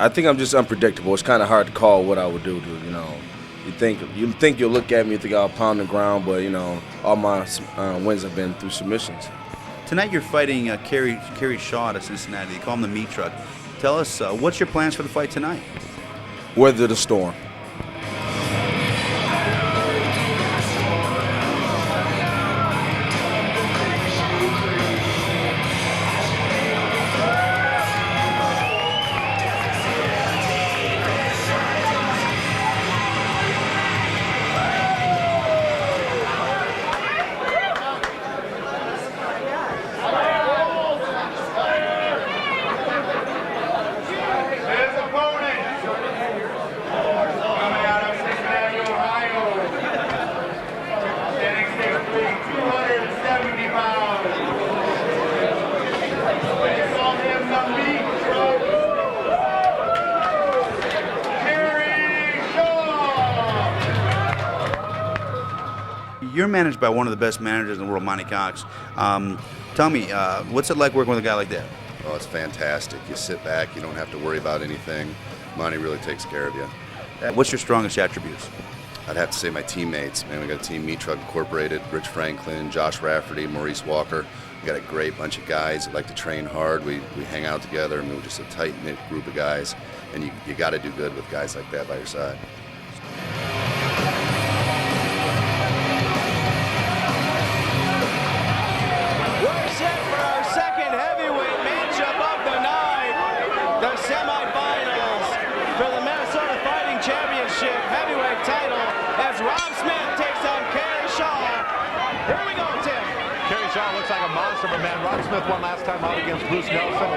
Speaker 16: I think I'm just unpredictable. It's kind of hard to call what I would do. You know, you think you'll look at me, you think I'll pound the ground, but you know, all my wins have been through submissions.
Speaker 3: Tonight you're fighting Kerry Schall out of Cincinnati. They call him the meat truck. Tell us, what's your plans for the fight tonight?
Speaker 16: Weather the storm.
Speaker 3: You're managed by one of the best managers in the world, Monty Cox. Tell me, what's it like working with a guy like that?
Speaker 17: Oh, it's fantastic. You sit back, you don't have to worry about anything. Monty really takes care of you.
Speaker 3: What's your strongest attributes?
Speaker 17: I'd have to say my teammates. Man, we got a team, Meat Truck Incorporated, Rich Franklin, Josh Rafferty, Maurice Walker. We got a great bunch of guys that like to train hard. We hang out together, and we're just a tight-knit group of guys. And you got to do good with guys like that by your side.
Speaker 6: We're set for our second heavyweight matchup of the night. The semifinals for the Minnesota Fighting Championship heavyweight title as Rob Smith takes on Kerry Schall. Here we go, Tim.
Speaker 7: Kerry Schall looks like a monster, but man, Rob Smith won last time out against Bruce Nelson. Oh!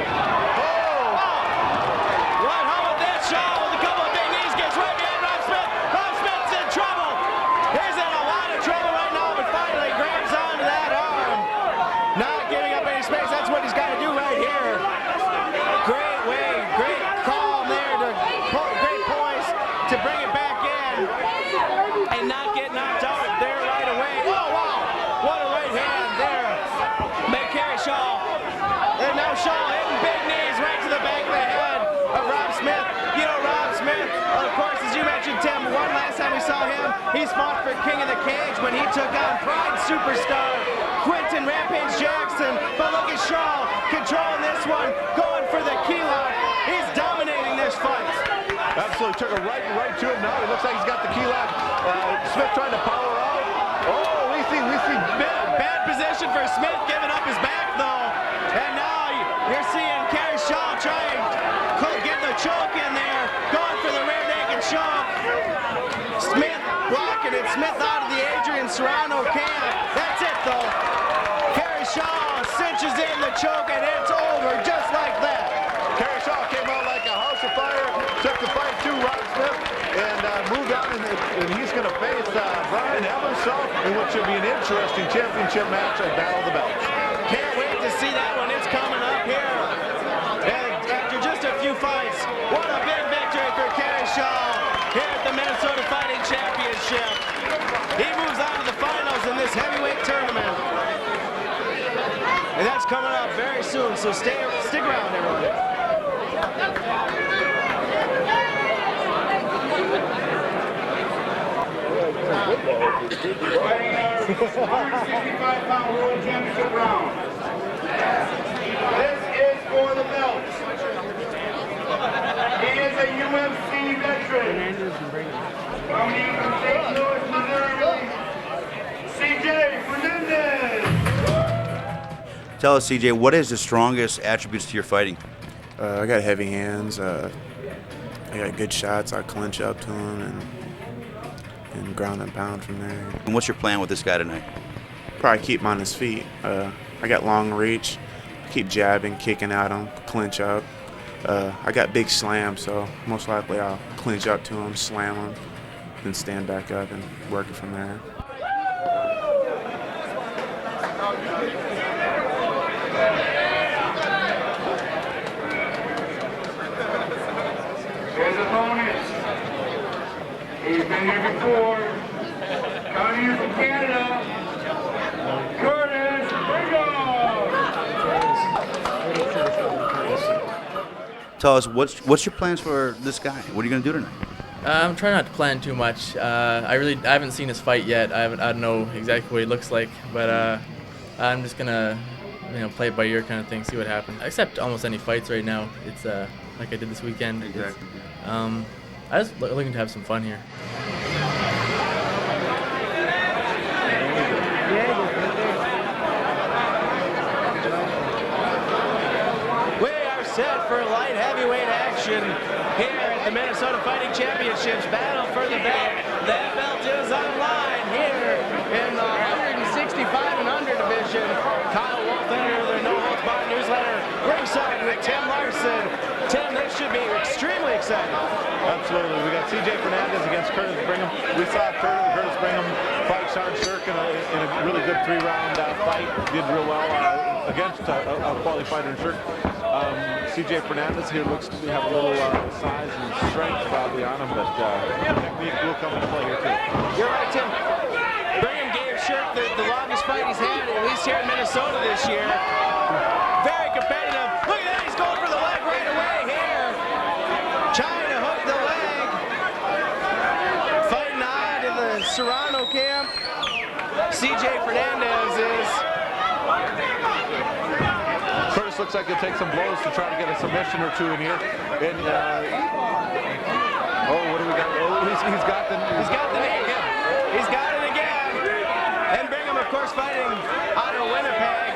Speaker 6: Right, how about that? Schall with a couple of big knees gets right behind Rob Smith. Rob Smith's in trouble. He's in a lot of trouble right now, but finally grabs onto that arm. Not giving up any space. That's what he's got to do right here. Great way, great call there to great poise to bring it back in and not get knocked out there right away. Oh, wow. What a right hand there by Kerry Schall. And now Schall hitting big knees right to the back of the head of Rob Smith. You know, Rob Smith, of course, as you mentioned, Tim, one last time we saw him, he's fought for King of the Cage when he took on Pride superstar Quentin Rampage Jackson. But look at Schall controlling this one, going for the key lock. He's dominating this fight.
Speaker 7: Absolutely took a right to him now. It looks like he's got the key lock. Smith trying to power out. Oh, we see.
Speaker 6: Bad position for Smith, giving up his back though. And now you're seeing Kerry Schall trying to get the choke in there, going for the rear naked choke. Smith blocking it. Smith out of the Adrian Serrano camp. That's it though. Kerry Schall cinches in the choke and it's over just like that.
Speaker 7: Kerry Schall came out like a house of fire, took the fight to Rob Smith, and moved on, and he's going to face Brian Ebersole, in what should be an interesting championship match at Battle of the Belts.
Speaker 6: Can't wait to see that one. It's coming up here. And after just a few fights, what a big victory for Kerry Schall here at the Minnesota Fighting Championship. He moves on to the finals in this heavyweight tournament. And that's coming up very soon, so stick around, everyone.
Speaker 1: Fighting our 165-pound world championship round. This is for the belt. He is a UFC veteran. Coming from St. Louis, Missouri, CJ Fernandez.
Speaker 3: Tell us, CJ, what is the strongest attributes to your fighting?
Speaker 18: I got heavy hands. I got good shots. I clinch up to him and ground and pound from there.
Speaker 3: And what's your plan with this guy tonight?
Speaker 18: Probably keep him on his feet. I got long reach. Keep jabbing, kicking at him, clinch up. I got big slams, so most likely I'll clinch up to him, slam him, then stand back up and work it from there.
Speaker 1: His opponent. He's been here before. Coming in from Canada, Curtis Bringham.
Speaker 3: tell us what's your plans for this guy? What are you going to do tonight?
Speaker 5: I'm trying not to plan too much. I haven't seen his fight yet. I don't know exactly what he looks like, but I'm just gonna play it by ear kind of thing, see what happens. I accept almost any fights right now. It's like I did this weekend.
Speaker 3: Exactly.
Speaker 5: I was looking to have some fun here.
Speaker 6: We are set for light heavyweight action here at the Minnesota Fighting Championships. Battle for the belt. That belt is on the line here in the 165 and under division. Kyle Wolf, editor of the No Holds Barred newsletter, ringside with Tim Larson. Tim, this should be extremely exciting.
Speaker 7: Absolutely. We got C.J. Fernandez against Curtis Bringham. We saw Curtis Bringham fight Sean Shirk in a really good 3-round fight. Did real well against a quality fighter in Shirk. C.J. Fernandez here looks to have a little size and strength probably on him, but technique will come into play here too.
Speaker 6: You're right, Tim. Brigham gave Shirk the longest fight he's had, at least here in Minnesota this year. Very competitive. Look at that, he's going for the leg right away here. Trying to hook the leg. Fighting hard in the Serrano camp. C.J. Fernandez is...
Speaker 7: Curtis looks like he'll take some blows to try to get a submission or two in here. And what do we got? Oh, he's got the
Speaker 6: knee again. He's got it again. And Brigham, of course, fighting out of Winnipeg,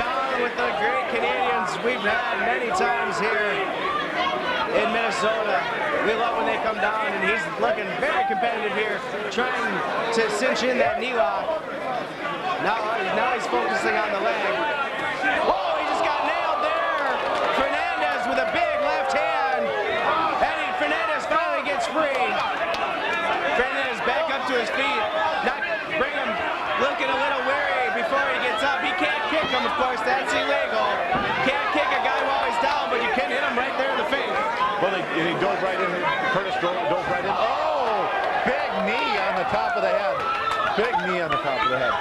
Speaker 6: down with the great Canadians we've had many times here in Minnesota. We love when they come down, and he's looking very competitive here, trying to cinch in that knee lock. Now he's focusing on the leg. Oh, he just got nailed there. Fernandez with a big left hand. And Fernandez finally gets free. Fernandez back up to his feet. Not Brigham looking a little wary before he gets up. He can't kick him, of course. That's illegal. Can't kick a guy while he's down, but you can hit him right there in the face.
Speaker 7: Well, he dove right in. Curtis dove right in. Oh, big knee on the top of the head. Big knee on the top of the head.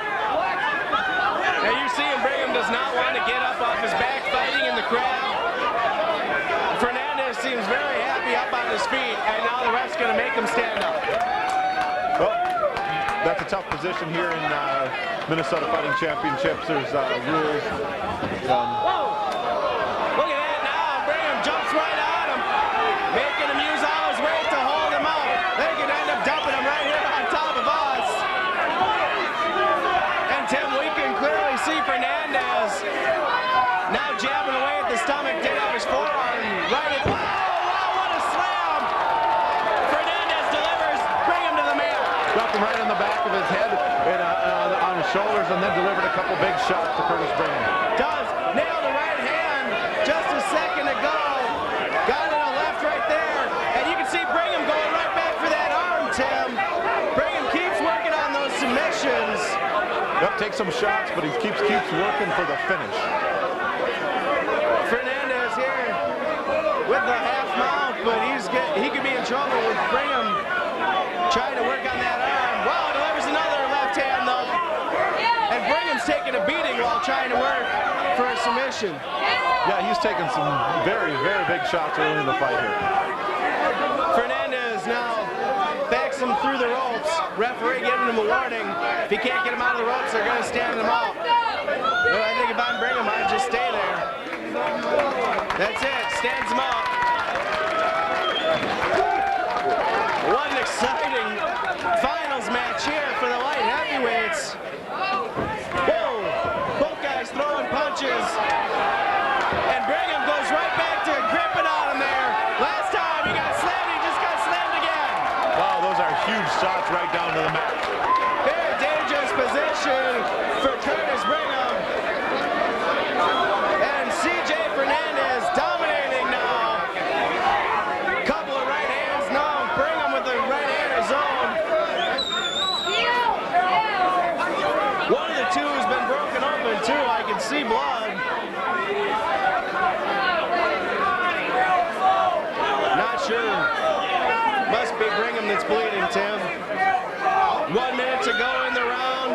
Speaker 6: Now you're seeing Brigham does not want to get up off his back fighting in the crowd. Fernandez seems very happy up on his feet, and now the ref's going to make him stand up.
Speaker 7: Well, that's a tough position here in Minnesota Fighting Championships. There's rules.
Speaker 6: Look at that now. Brigham jumps right on him, making him use all his weight to hold him up. They could end up dumping him right here on top of us. And Tim, we can clearly see Fernandez now jabbing away at the stomach. Did have his forearm right at... Wow, what a slam! Fernandez delivers. Brigham to the mat.
Speaker 7: Dropped him right on the back of his head and on his shoulders, and then delivered a couple big shots to Curtis Bringham.
Speaker 6: Does nail the right hand just a second ago. Got it a left right there. And you can see Brigham going right back for that arm, Tim. Brigham keeps working on those submissions.
Speaker 7: Yep, takes some shots, but he keeps working for the finish.
Speaker 6: Fernandez here with the half mount, but he could be in trouble with Brigham trying to work on that arm. Wow, delivers another left hand though. And Brigham's taking a beating while trying to work for a submission.
Speaker 7: Yeah, he's taking some very, very big shots early in the fight here.
Speaker 6: Fernandez now backs him through the ropes. Referee giving him a warning. If he can't get him out of the ropes, they're going to stand him out. Well, I think if I'm Brigham, I'd just stay there. That's it. Stands him out. What an exciting finals match here for the light heavyweights. Whoa! Both guys throwing punches. And Brigham goes right back to gripping on him there. Last time he got slammed, he just got slammed again.
Speaker 7: Wow, those are huge shots right down to the mat.
Speaker 6: Very dangerous position for Curtis Bringham. And C.J. Fernandez dominating now. Couple of right hands now. Bringham with the right hand of his own. One of the two has been broken open too. I can see blood. Not sure. Must be Brigham that's bleeding, Tim. 1 minute to go in the round.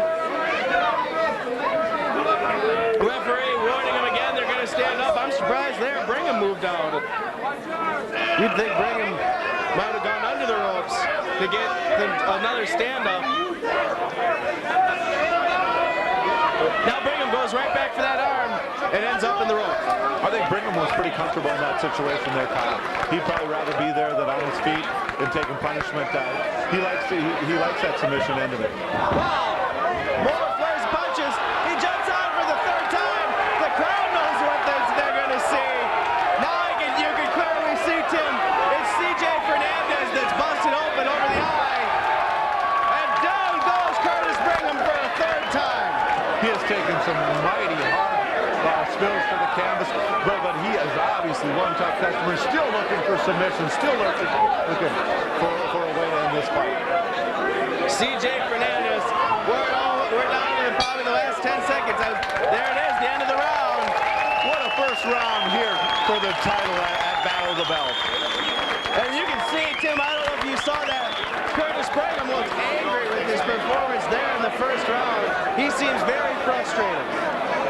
Speaker 6: Referee warning him again. They're going to stand up. I'm surprised there. Brigham moved out. You'd think Brigham might have gone under the ropes to get another stand-up. Now Brigham goes right back for that arm and ends up in the rope.
Speaker 7: I think Brigham was pretty comfortable in that situation there, Kyle. He'd probably rather be there than on his feet and taking punishment. He likes that submission end of it.
Speaker 6: Wow! More flares punches. He jumps out for the third time. The crowd knows what they're going to see. Now you can clearly see, Tim, it's CJ Fernandez that's busted open over the eye. And down goes Curtis Bringham for a third time.
Speaker 7: He has taken some mighty hard spills for the canvas, but he is obviously one tough customer, still looking for submission, still looking for a way to end this fight.
Speaker 6: CJ Fernandez, we're down to probably the last 10 seconds. There it is, the end of the round.
Speaker 7: What a first round here for the title at Battle of the Belt.
Speaker 6: And you can see, Tim, I don't know if you saw that, Curtis Bringham looked angry with his performance there in the first round. He seems very frustrated.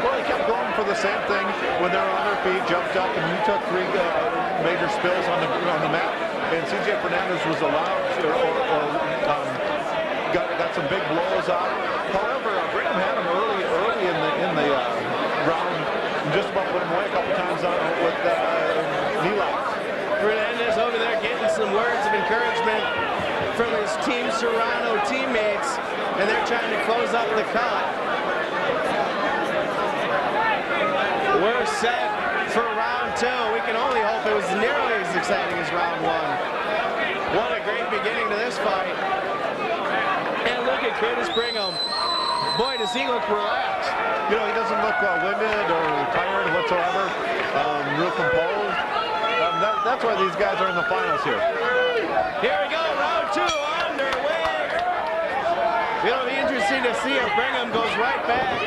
Speaker 7: Well, he kept going for the same thing when they were on their feet, jumped up, and he took 3 major spills on the mat. And CJ Fernandez was allowed to, got some big blows out. However, Brigham had him early in the round, and just about put him away a couple times with knee locks.
Speaker 6: Fernandez over there getting some words of encouragement from his Team Serrano teammates, and they're trying to close up the cut. We're set for round 2. We can only hope it was nearly as exciting as round 1. What a great beginning to this fight. And look at Curtis Bringham. Boy, does he look relaxed.
Speaker 7: You know, he doesn't look winded or tired whatsoever. Real composed. That's why these guys are in the finals here.
Speaker 6: Here we go, round 2 underway. It'll be interesting to see if Brigham goes right back,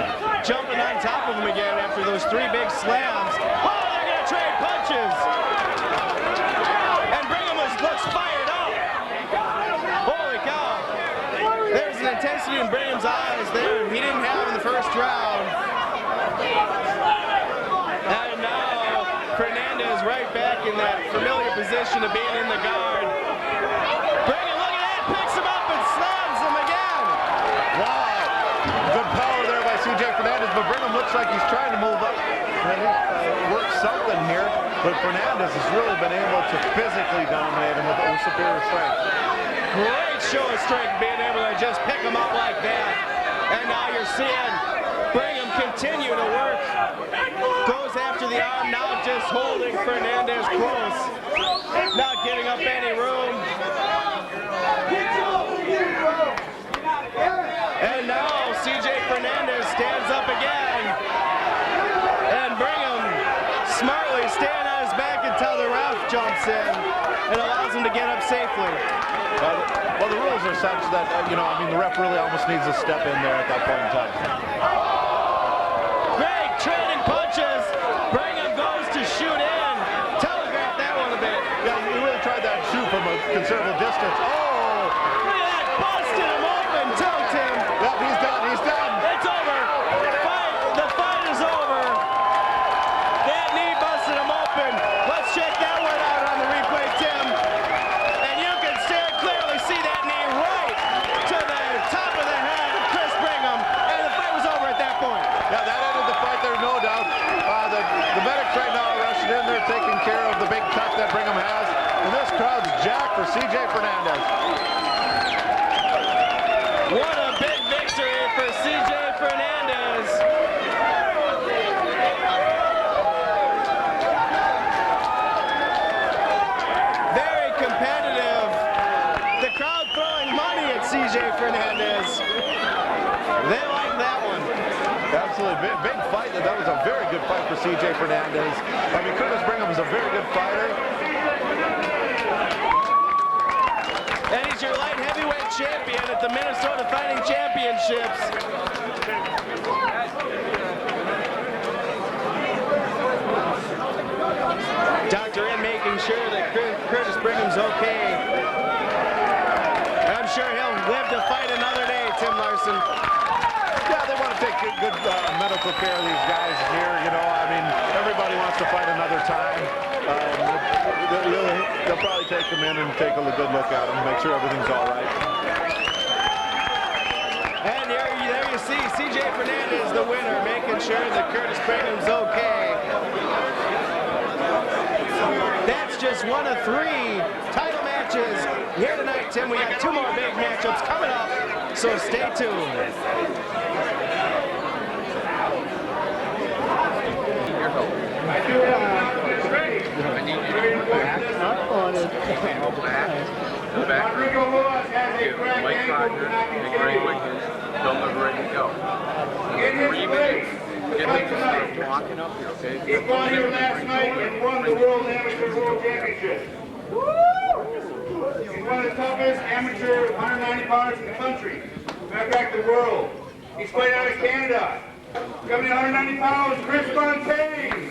Speaker 6: jumping on top of him again after those 3 big slams. Oh, they're going to trade punches. And Brigham looks fired up. Holy cow. There's an intensity in Brigham's eyes there he didn't have in the first round. And now Fernandez right back in that familiar position of being in the guard. Brigham, look at that, picks him up and slams him again.
Speaker 7: Wow, good power there by CJ Fernandez, but Brigham looks like he's trying to move up and work something here, but Fernandez has really been able to physically dominate him with superior strength.
Speaker 6: Great show of strength being able to just pick him up like that. And now you're seeing Brigham continue to work. Goes after the arm, now just holding Fernandez close. Not giving up any room. And now CJ Fernandez stands up again. And Brigham smartly staying on his back until the ref jumps in and allows him to get up safely.
Speaker 7: Well, the rules are such that, the ref really almost needs to step in there at that point in time.
Speaker 6: Great trading punches. Brigham goes to shoot in. Telegraph that one a bit.
Speaker 7: Yeah, he really tried that shoot from a considerable distance. Oh!
Speaker 6: Look at that. Busted him open, too, Tim.
Speaker 7: Yep, he's done. He's done.
Speaker 6: It's over. The fight is over. That knee busted him open. Let's check that one out on the replay, Tim. And you can clearly see that knee right to the top of the head of Chris Brigham. And the fight was over at that point.
Speaker 7: Yeah, that ended the fight, there's no doubt. The medics right now are rushing in there, taking care of the big cut that Brigham has. And this crowd's jacked for CJ Fernandez.
Speaker 6: What a big victory for CJ Fernandez. Very competitive. The crowd throwing money at CJ Fernandez. They like that one.
Speaker 7: Absolutely, big fight. That was a very good fight for CJ Fernandez. Curtis Bringham is a very good fighter.
Speaker 6: And he's your light heavyweight champion at the Minnesota Fighting Championships. Dr. M making sure that Curtis Bringham's okay. I'm sure he'll live to fight another day, Tim Larson.
Speaker 7: Yeah, they want to take good medical care of these guys here. You know, I mean, everybody wants to fight another time. They'll probably take them in and take a good look at them, make sure everything's all right.
Speaker 6: And there you see C.J. Fernandez, the winner, making sure that Curtis Bringham's okay. That's just one of 3 title matches here tonight, Tim. We got 2 more big matchups coming up, so stay tuned.
Speaker 1: Rodrigo Ruas has a cracked ankle tonight in Wikan.
Speaker 19: Don't let ready to go.
Speaker 1: In his race,
Speaker 19: Get them walking up here, okay?
Speaker 1: he fought here last night and won the World Amateur World Championship. He's one of the toughest amateur 190 pounders in the country. Matter of fact, the world. He's fighting out of Canada. Coming in 190 pounds, Chris Fontaine.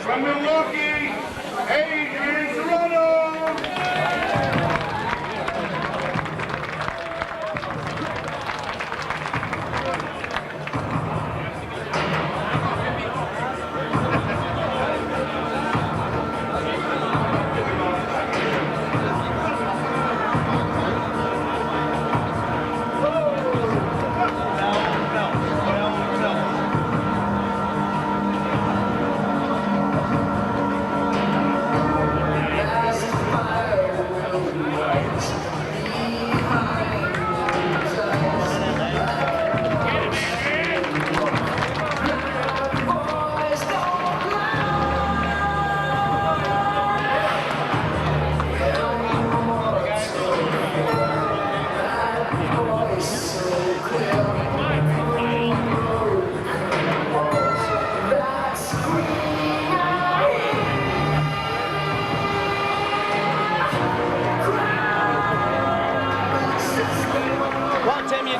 Speaker 1: From Milwaukee, Adrian Serrano.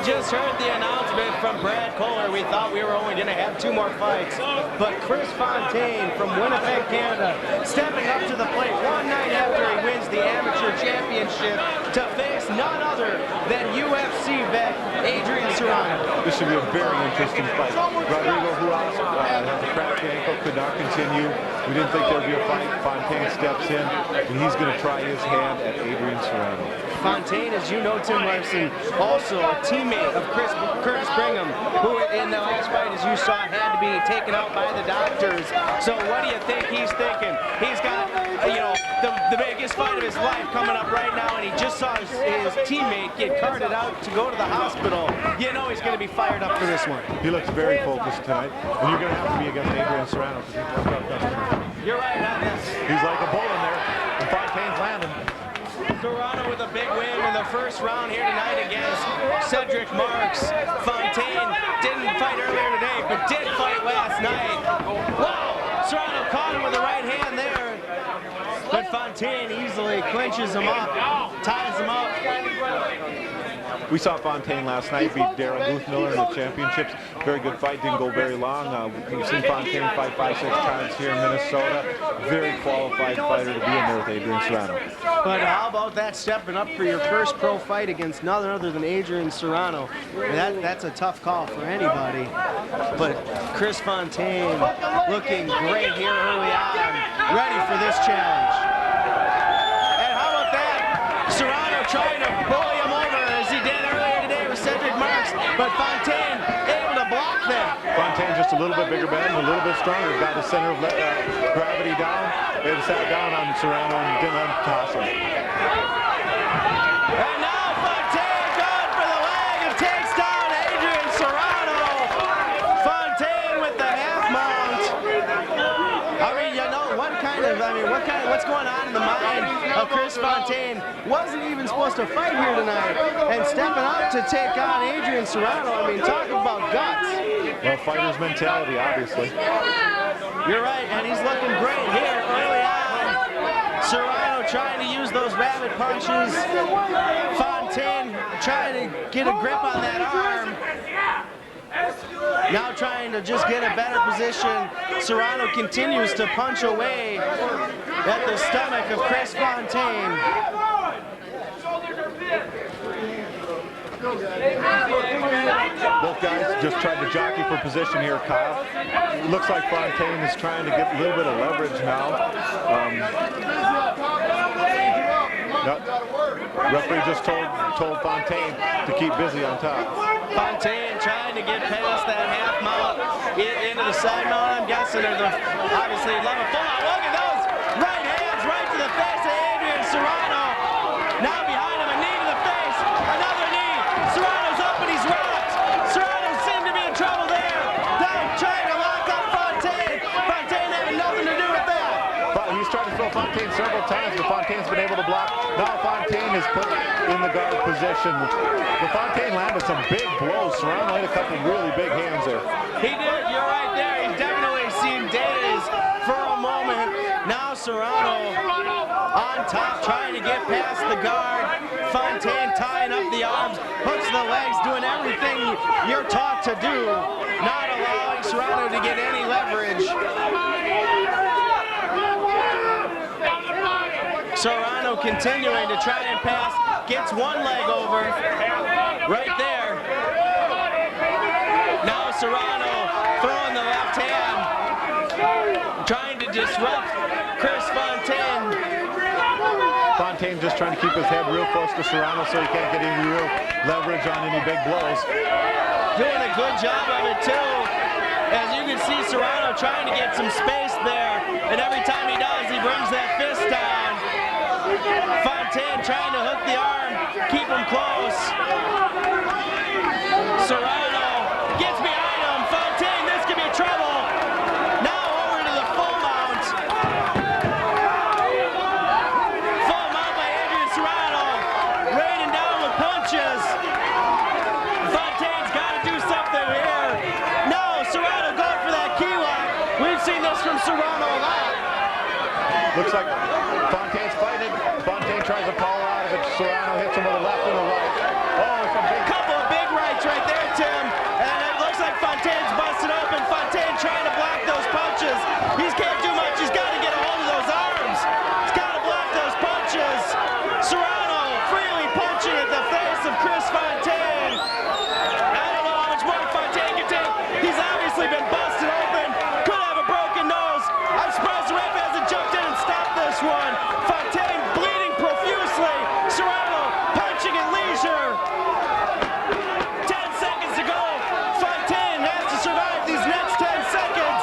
Speaker 6: Just heard the announcement from Brad Kohler. We thought we were only going to have 2 more fights, but Chris Fontaine from Winnipeg, Canada, stepping up to the plate one night after he wins the amateur championship to face none other than UFC vet Adrian Serrano.
Speaker 7: This should be a very interesting fight. Rodrigo Ruas has a cracked ankle, could not continue. We didn't think there'd be a fight. Fontaine steps in, and he's going to try his hand at Adrian Serrano.
Speaker 6: Fontaine, as you know, Tim Larson, also a teammate of Curtis Bringham, who in the last fight, as you saw, had to be taken out by the doctors. So what do you think he's thinking? He's got, the biggest fight of his life coming up right now, and he just saw his teammate get carted out to go to the hospital. You know he's going to be fired up for this one.
Speaker 7: He looks very focused tonight, and you're going to have to be against Adrian Serrano.
Speaker 6: You're right on this.
Speaker 7: He's like a bull in there, and Fontaine's landing.
Speaker 6: Serrano with a big win in the first round here tonight against Cedric Marks. Fontaine didn't fight earlier today, but did fight last night. Wow! Serrano caught him with the right hand there, but Fontaine easily clinches him up, ties him up.
Speaker 7: We saw Fontaine last night beat Darren Boothmiller in the championships. Very good fight, didn't go very long. We've seen Fontaine fight 5-6 times here in Minnesota. Very qualified fighter to be in there with Adrian Serrano.
Speaker 6: But how about that stepping up for your first pro fight against none other than Adrian Serrano? That's a tough call for anybody. But Chris Fontaine looking great here early on, ready for this challenge. And how about that? Serrano trying to bully him over as he did earlier today with Cedric Marks, but Fontaine able to block them.
Speaker 7: Fontaine just a little bit bigger man, a little bit stronger, got his center of gravity down, and sat down on Serrano and didn't let him toss him.
Speaker 6: And now Fontaine going for the leg and takes down Adrian Serrano. Fontaine with the half mount. I mean, one kind what's going on in the mind of Chris Fontaine? Wasn't even supposed to fight here tonight, and stepping up to take on Adrian Serrano. I mean, talk about guts.
Speaker 7: Well, fighter's mentality, obviously.
Speaker 6: You're right, and he's looking great here early on. Serrano trying to use those rabbit punches. Fontaine trying to get a grip on that arm. Now trying to just get a better position. Serrano continues to punch away at the stomach of Chris Fontaine.
Speaker 7: Both guys just tried to jockey for position here, Kyle. It looks like Fontaine is trying to get a little bit of leverage now. Referee just told Fontaine to keep busy on top.
Speaker 6: Fontaine trying to get past that half mount into the side mount. I'm guessing there's obviously love a full out. Look at those right hands right to the face of Adrian Serrano. Now behind him, a knee to the face, another knee. Serrano's up and he's rocked. Serrano seemed to be in trouble there. Down trying to lock up Fontaine. Fontaine having nothing to do with that.
Speaker 7: He's tried to throw Fontaine several times, but Fontaine's been able to block. Now Fontaine is put in the guard position. But Fontaine landed some big blows. Serrano had a couple really big hands there.
Speaker 6: He did, you're right there. He's definitely seen days for a moment. Now Serrano on top, trying to get past the guard. Fontaine tying up the arms, hooks the legs, doing everything you're taught to do, not allowing Serrano to get any leverage. Serrano continuing to try and pass, gets one leg over, right there. Now Serrano throwing the left hand, trying to disrupt Chris Fontaine.
Speaker 7: Fontaine just trying to keep his head real close to Serrano so he can't get any real leverage on any big blows.
Speaker 6: Doing a good job of it too. As you can see, Serrano trying to get some space there, and every time he does, he brings that fist down. Fontaine trying to hook the arm, keep him close. Serrano gets behind him. Fontaine, this could be trouble. Now over to the full mount. Full mount by Adrian Serrano, raining down with punches. Fontaine's got to do something here. No, Serrano going for that key lock. We've seen this from Serrano a lot.
Speaker 7: Looks like Fontaine's fighting. Fontaine tries to power out of it. Serrano hits him with a left and a right. Oh, it's a big...
Speaker 6: Couple of big rights right there, Tim. And it looks like Fontaine's busted open. Fontaine trying to block those punches. He can't do much. He's got to get a hold of those arms. He's got to block those punches. Serrano freely punching at the face of Chris Fontaine. I don't know how much more Fontaine can take. He's obviously been busted open. Could have a broken nose. I'm surprised the ref hasn't jumped in and stopped this one. Fontaine bleeding profusely. Serrano punching at leisure. 10 seconds to go. Fontaine has to survive these next 10 seconds.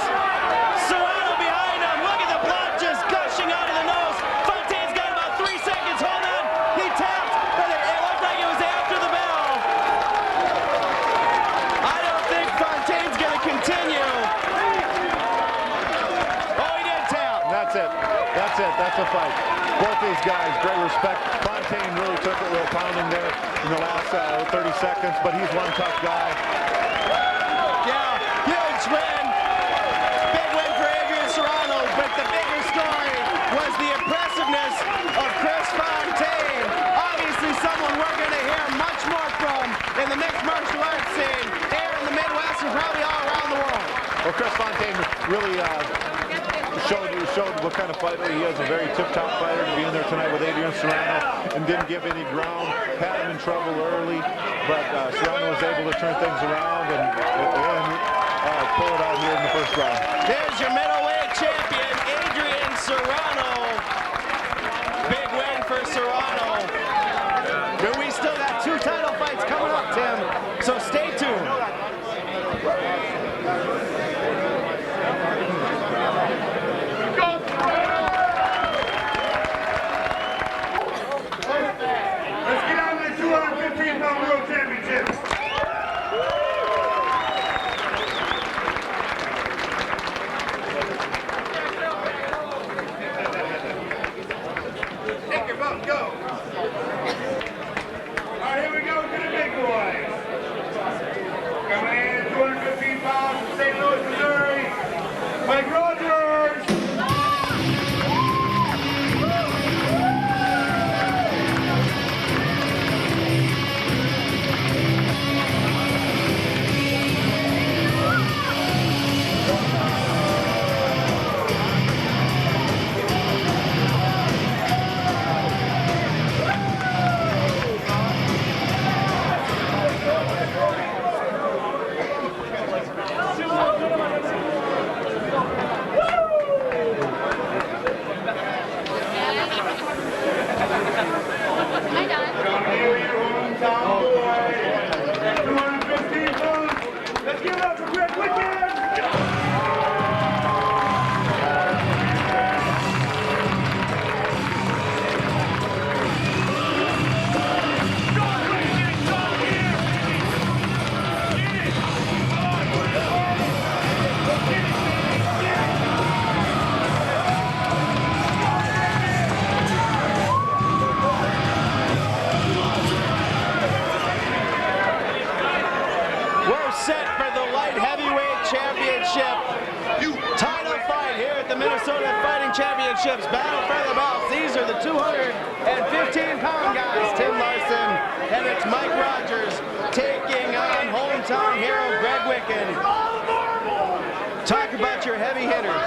Speaker 6: Serrano behind him. Look at the blood just gushing out of the nose. Fontaine's got about 3 seconds. Hold on. He tapped, but it looked like it was after the bell. I don't think Fontaine's going to continue. Oh, he did tap.
Speaker 7: That's it. That's it. That's a fight. Both these guys, great respect. Fontaine really took it with a pounding there in the last 30 seconds, but he's one tough guy.
Speaker 6: Yeah, huge win. Big win for Adrian Serrano, but the bigger story was the impressiveness of Chris Fontaine. Obviously someone we're going to hear much more from in the mixed martial arts scene here in the Midwest and probably all around the world.
Speaker 7: Well, Chris Fontaine really showed what kind of fighter he is, a very tip-top fighter to be in there tonight with Adrian Serrano, and didn't give any ground, had him in trouble early, but Serrano was able to turn things around and pull it out here in the first round.
Speaker 6: There's your middleweight champion, Adrian Serrano. Big win for Serrano. But we still got 2 title fights coming up, Tim, so stay tuned.
Speaker 1: Let's get on to the 215-pound world championship.
Speaker 6: Championships battle for the belts. These are the 215-pound guys, Tim Larson, and it's Mike Rogers taking on hometown hero Greg Wikan. Talk about your heavy hitters.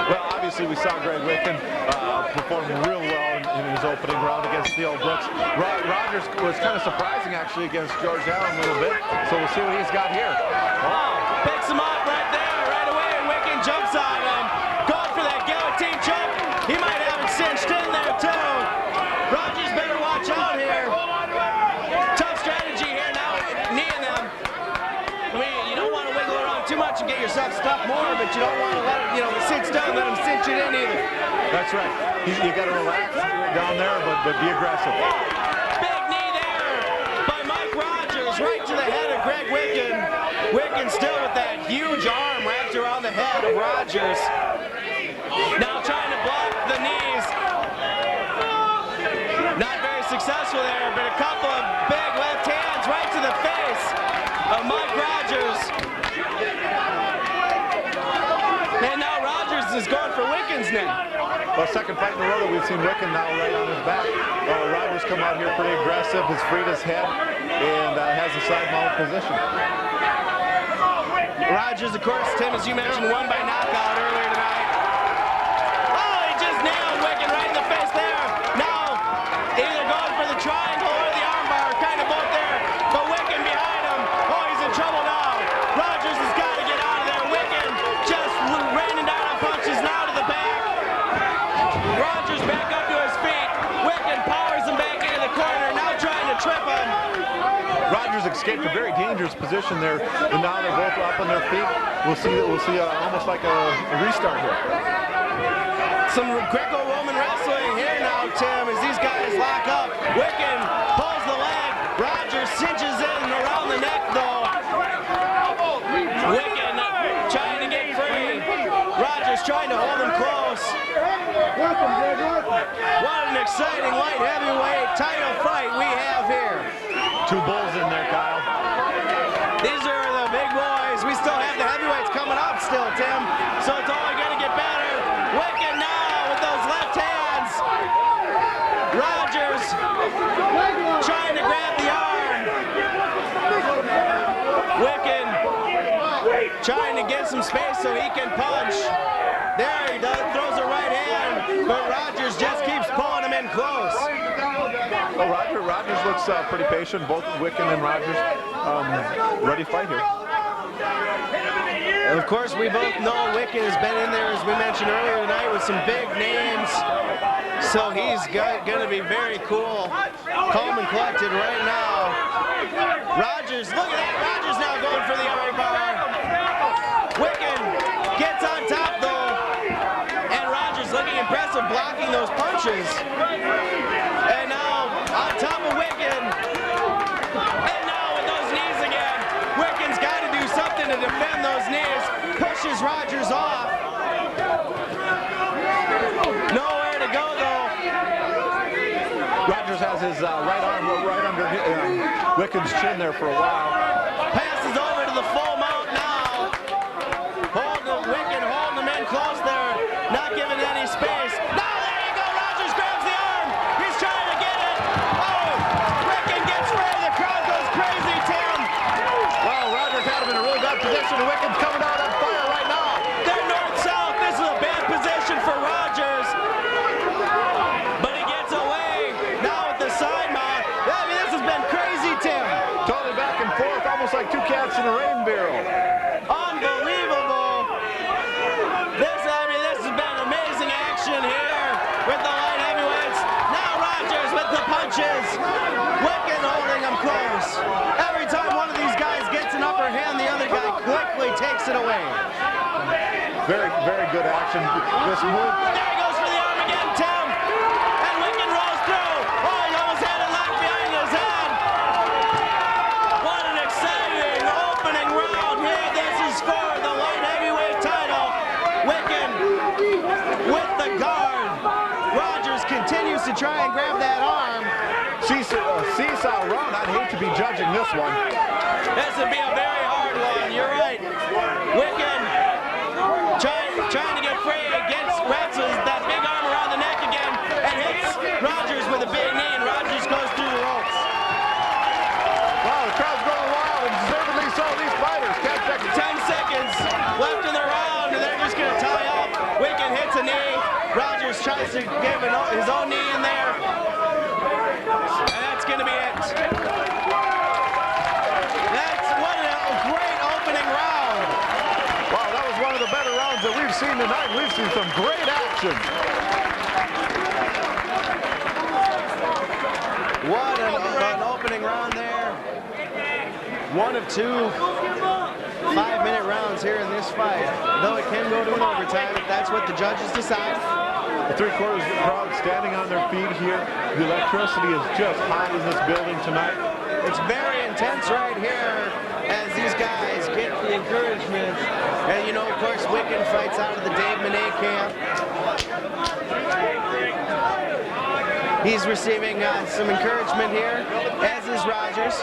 Speaker 7: Well, obviously we saw Greg Wikan perform real well in his opening round against Theo Brooks. Rogers was kind of surprising actually against George Allen a little bit, so we'll see what he's got here.
Speaker 6: Oh, picks him up right there, right away. Wikan jumps on him, going for that guillotine choke. He might have it cinched in there too. Rogers better watch out here. Tough strategy here now, kneeing them. I mean, you don't want to wiggle around too much and get yourself stuck more, but you don't want to let it, cinch down, let him cinch it in either.
Speaker 7: That's right. You got to relax down there, but be aggressive.
Speaker 6: Big knee there by Mike Rogers, right to the head of Greg Wikan. Wikan still with that huge arm wrapped around the head of Rogers. Now trying to block the knees. Not very successful there, but a couple of big left hands right to the face of Mike Rogers. And now Rogers is going for Wikan's neck.
Speaker 7: Well, second fight in a row that we've seen Wikan now right on his back. Rogers come out here pretty aggressive, has freed his head, and has a side mount position.
Speaker 6: Rogers, of course, Tim, as you mentioned, won by knockout earlier tonight. Oh, he just nailed Wikan right in the face there. Now, either going for the triangle or the armbar, kind of both there. But Wikan behind him. Oh, he's in trouble now. Rogers has got to get out of there. Wikan just raining down on punches now to the back. Rogers back up to his feet. Wikan powers him back into the corner, now trying to trip him.
Speaker 7: Rogers escaped a very dangerous position there, and now they're both up on their feet. We'll see almost like a restart here.
Speaker 6: Some Greco-Roman wrestling here now, Tim, as these guys lock up. Wikan pulls the leg. Rogers cinches in around the neck, though. Wikan trying to get free. Rogers trying to hold him close. What an exciting light heavyweight title fight we have here.
Speaker 7: Two bulls in there, Kyle.
Speaker 6: These are the big boys. We still have the heavyweights coming up still, Tim. So it's only going to get better. Wikan now with those left hands. Rogers trying to grab the arm. Wikan trying to get some space so he can punch. There he does, throws a right hand, but Rogers just keeps pulling him in close.
Speaker 7: Well, Rogers looks pretty patient. Both Wikan and Rogers ready to fight here.
Speaker 6: And of course, we both know Wikan has been in there, as we mentioned earlier tonight, with some big names. So he's going to be very cool, calm and collected right now. Rogers, look at that. Rogers now going for the arm bar. Wikan gets on top, though. And Rogers looking impressive, blocking those punches. And now on top of Wikan. And now with those knees again. Wikan's got to do something to defend those knees. Pushes Rogers off. Nowhere to go, though.
Speaker 7: Rogers has his right arm right under Wikan's chin there for a while.
Speaker 6: Passes over to the full mount now. Wikan holding him in close there. Not giving any space. Now there you go. Rogers grabs the arm. He's trying to get it. Oh, Wikan gets free. The crowd goes crazy, Tim.
Speaker 7: Well, Rogers had him in a really bad position. Wikan's coming out on fire right now.
Speaker 6: They're north-south. This is a bad position for Rogers. But he gets away. Now with the side mount. I mean, this has been crazy, Tim.
Speaker 7: Totally back and forth, almost like two cats in a rain barrel.
Speaker 6: Unbelievable. This has been amazing action here with the light heavyweights. Now Rogers with the punches. Wikan holding him close. Every time one of these guys gets an upper hand, the other guy quickly takes it away.
Speaker 7: Very, very good action. This move.
Speaker 6: There he goes for the arm again, Tim. And Wikan rolls through. Oh, he almost had it locked behind his head. What an exciting opening round here. This is for the light heavyweight title. Wikan with the guard. Rogers continues to try and grab that arm.
Speaker 7: Seesaw round. I'd hate to be judging this one.
Speaker 6: This would be a very hard one. You're right. Wikan trying to get free against wraps that big arm around the neck again and hits Rogers with a big knee, and Rogers goes through the ropes.
Speaker 7: Wow, the crowd's going wild, and deservedly so, these fighters.
Speaker 6: 10 seconds left in the round, and they're just going to tie up. Wikan hits a knee. Rogers tries to give his own knee in there. And that's going to be it. That's what a great opening round.
Speaker 7: Wow, that was one of the better rounds that we've seen tonight. We've seen some great action.
Speaker 6: What an opening round there. One of 2 5-minute rounds here in this fight, though it can go to an overtime if that's what the judges decide.
Speaker 7: The three-quarters of the crowd standing on their feet here. The electricity is just hot in this building tonight.
Speaker 6: It's very intense right here as these guys get the encouragement. And you know, of course, Wikan fights out of the Dave Monet camp. He's receiving some encouragement here, as is Rogers.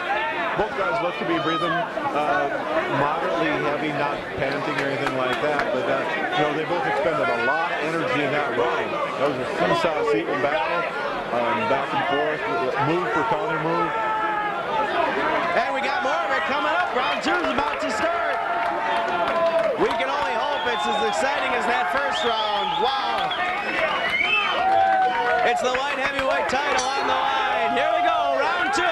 Speaker 7: Both guys look to be breathing moderately heavy, not panting or anything like that. But you know, they both expended a lot of energy in that round. That was a seesaw seat in battle, back and forth, move for counter move.
Speaker 6: And we got more of it coming up. Round 2 is about to start. We can only hope it's as exciting as that first round. Wow. It's the light heavyweight title on the line. Here we go, round 2.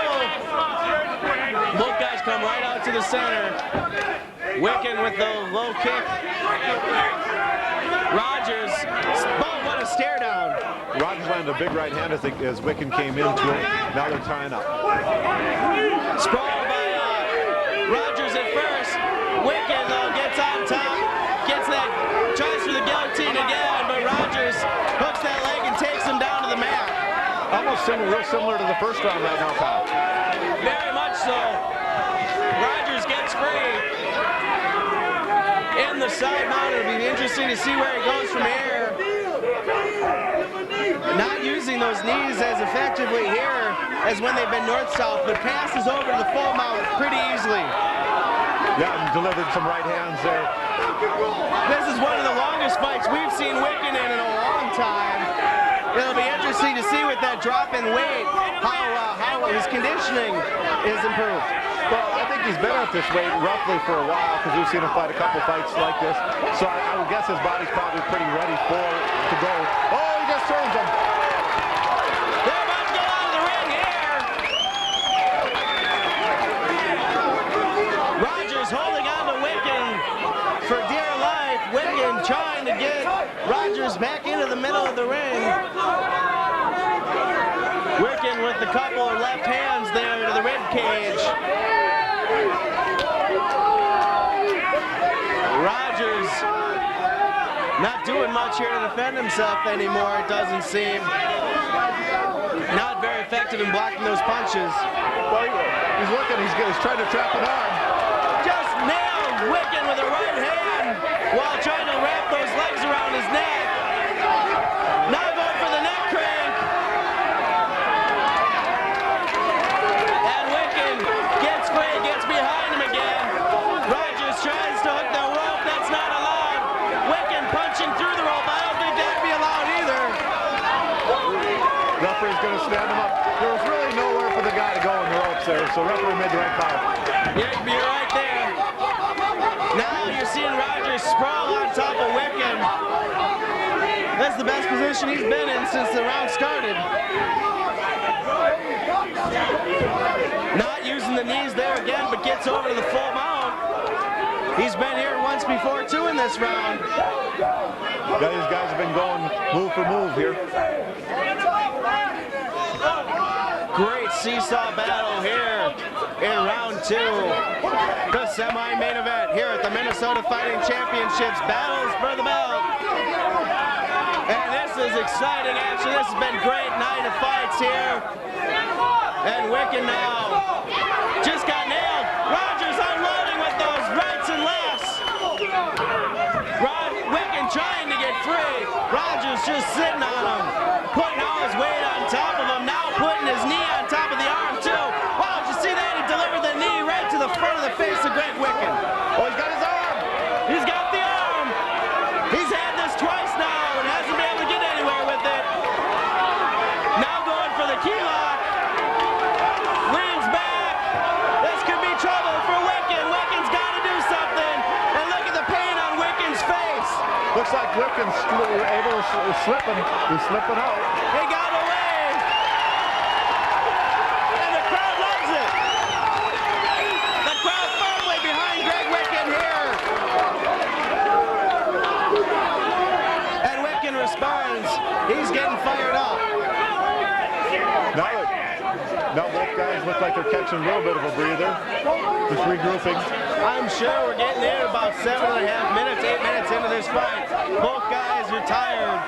Speaker 6: Both guys come right out to the center. Wikan with the low kick. Rogers, what a stare down.
Speaker 7: Rogers landed a big right hand as Wikan came into it. Now they're tying up.
Speaker 6: Sprawl by Rogers at first. Wikan, though, gets on top. Gets that, tries for the guillotine again, but Rogers hooks that leg and takes him down to the mat.
Speaker 7: Almost real similar to the first round right now, Kyle.
Speaker 6: Very much so. Rogers gets free. In the side mount, it'll be interesting to see where he goes from here. Not using those knees as effectively here as when they've been north-south, but passes over to the full mount pretty easily.
Speaker 7: Yeah, and delivered some right hands there.
Speaker 6: This is one of the longest fights we've seen Wikan in a long time. It'll be interesting to see with that drop in weight how his conditioning is improved.
Speaker 7: Well, I think he's been at this weight roughly for a while because we've seen him fight a couple fights like this. So I would guess his body's probably pretty ready to go. Oh, he just turns him.
Speaker 6: They're about to go out of the ring here. Rogers holding on to Wikan for dear life. Wikan trying to get Rogers back into the middle of the ring. Wikan with a couple of left hands there to the rib cage. Rogers not doing much here to defend himself anymore, it doesn't seem. Not very effective in blocking those punches.
Speaker 7: Well, he's looking, he's trying to trap an arm.
Speaker 6: Just nailed Wikan with a right hand while trying to wrap those legs around his neck. Now going for the neck crank. And Wikan gets free, gets behind him again. Rogers tries to hook the rope, that's not allowed. Wikan punching through the rope, I don't think that'd be allowed either.
Speaker 7: Referee's going to stand him up. There was really nowhere for the guy to go in the ropes there, so referee made the right call.
Speaker 6: Yeah, you're right there. Now you're seeing Rogers sprawl on top of Wikan. That's the best position he's been in since the round started. Not using the knees there again, but gets over to the full mount. He's been here once before, too, in this round.
Speaker 7: Yeah, these guys have been going move for move here.
Speaker 6: Great seesaw battle here in round 2. The semi-main event here at the Minnesota Fighting Championships. Battles for the belt. And this is exciting action. This has been a great night of fights here. And Wikan now just got nailed. Rogers unloading with those rights and lefts. Wikan trying to get free. Rogers just sitting on him, putting all his weight on top of him. Now putting his knee on top of the arm too. Wow, did you see that? He delivered the knee right to the front of the face of Greg Wikan.
Speaker 7: Oh, he's got his arm.
Speaker 6: He's got the arm. He's had this twice now and hasn't
Speaker 7: slipping. He's slipping out.
Speaker 6: He got away. And the crowd loves it. The crowd firmly behind Greg Wikan here. And Wikan responds. He's getting fired up.
Speaker 7: Now both guys look like they're catching a little bit of a breather. Just regrouping.
Speaker 6: I'm sure we're getting in about 7.5 minutes, 8 minutes into this fight. Both guys are tired.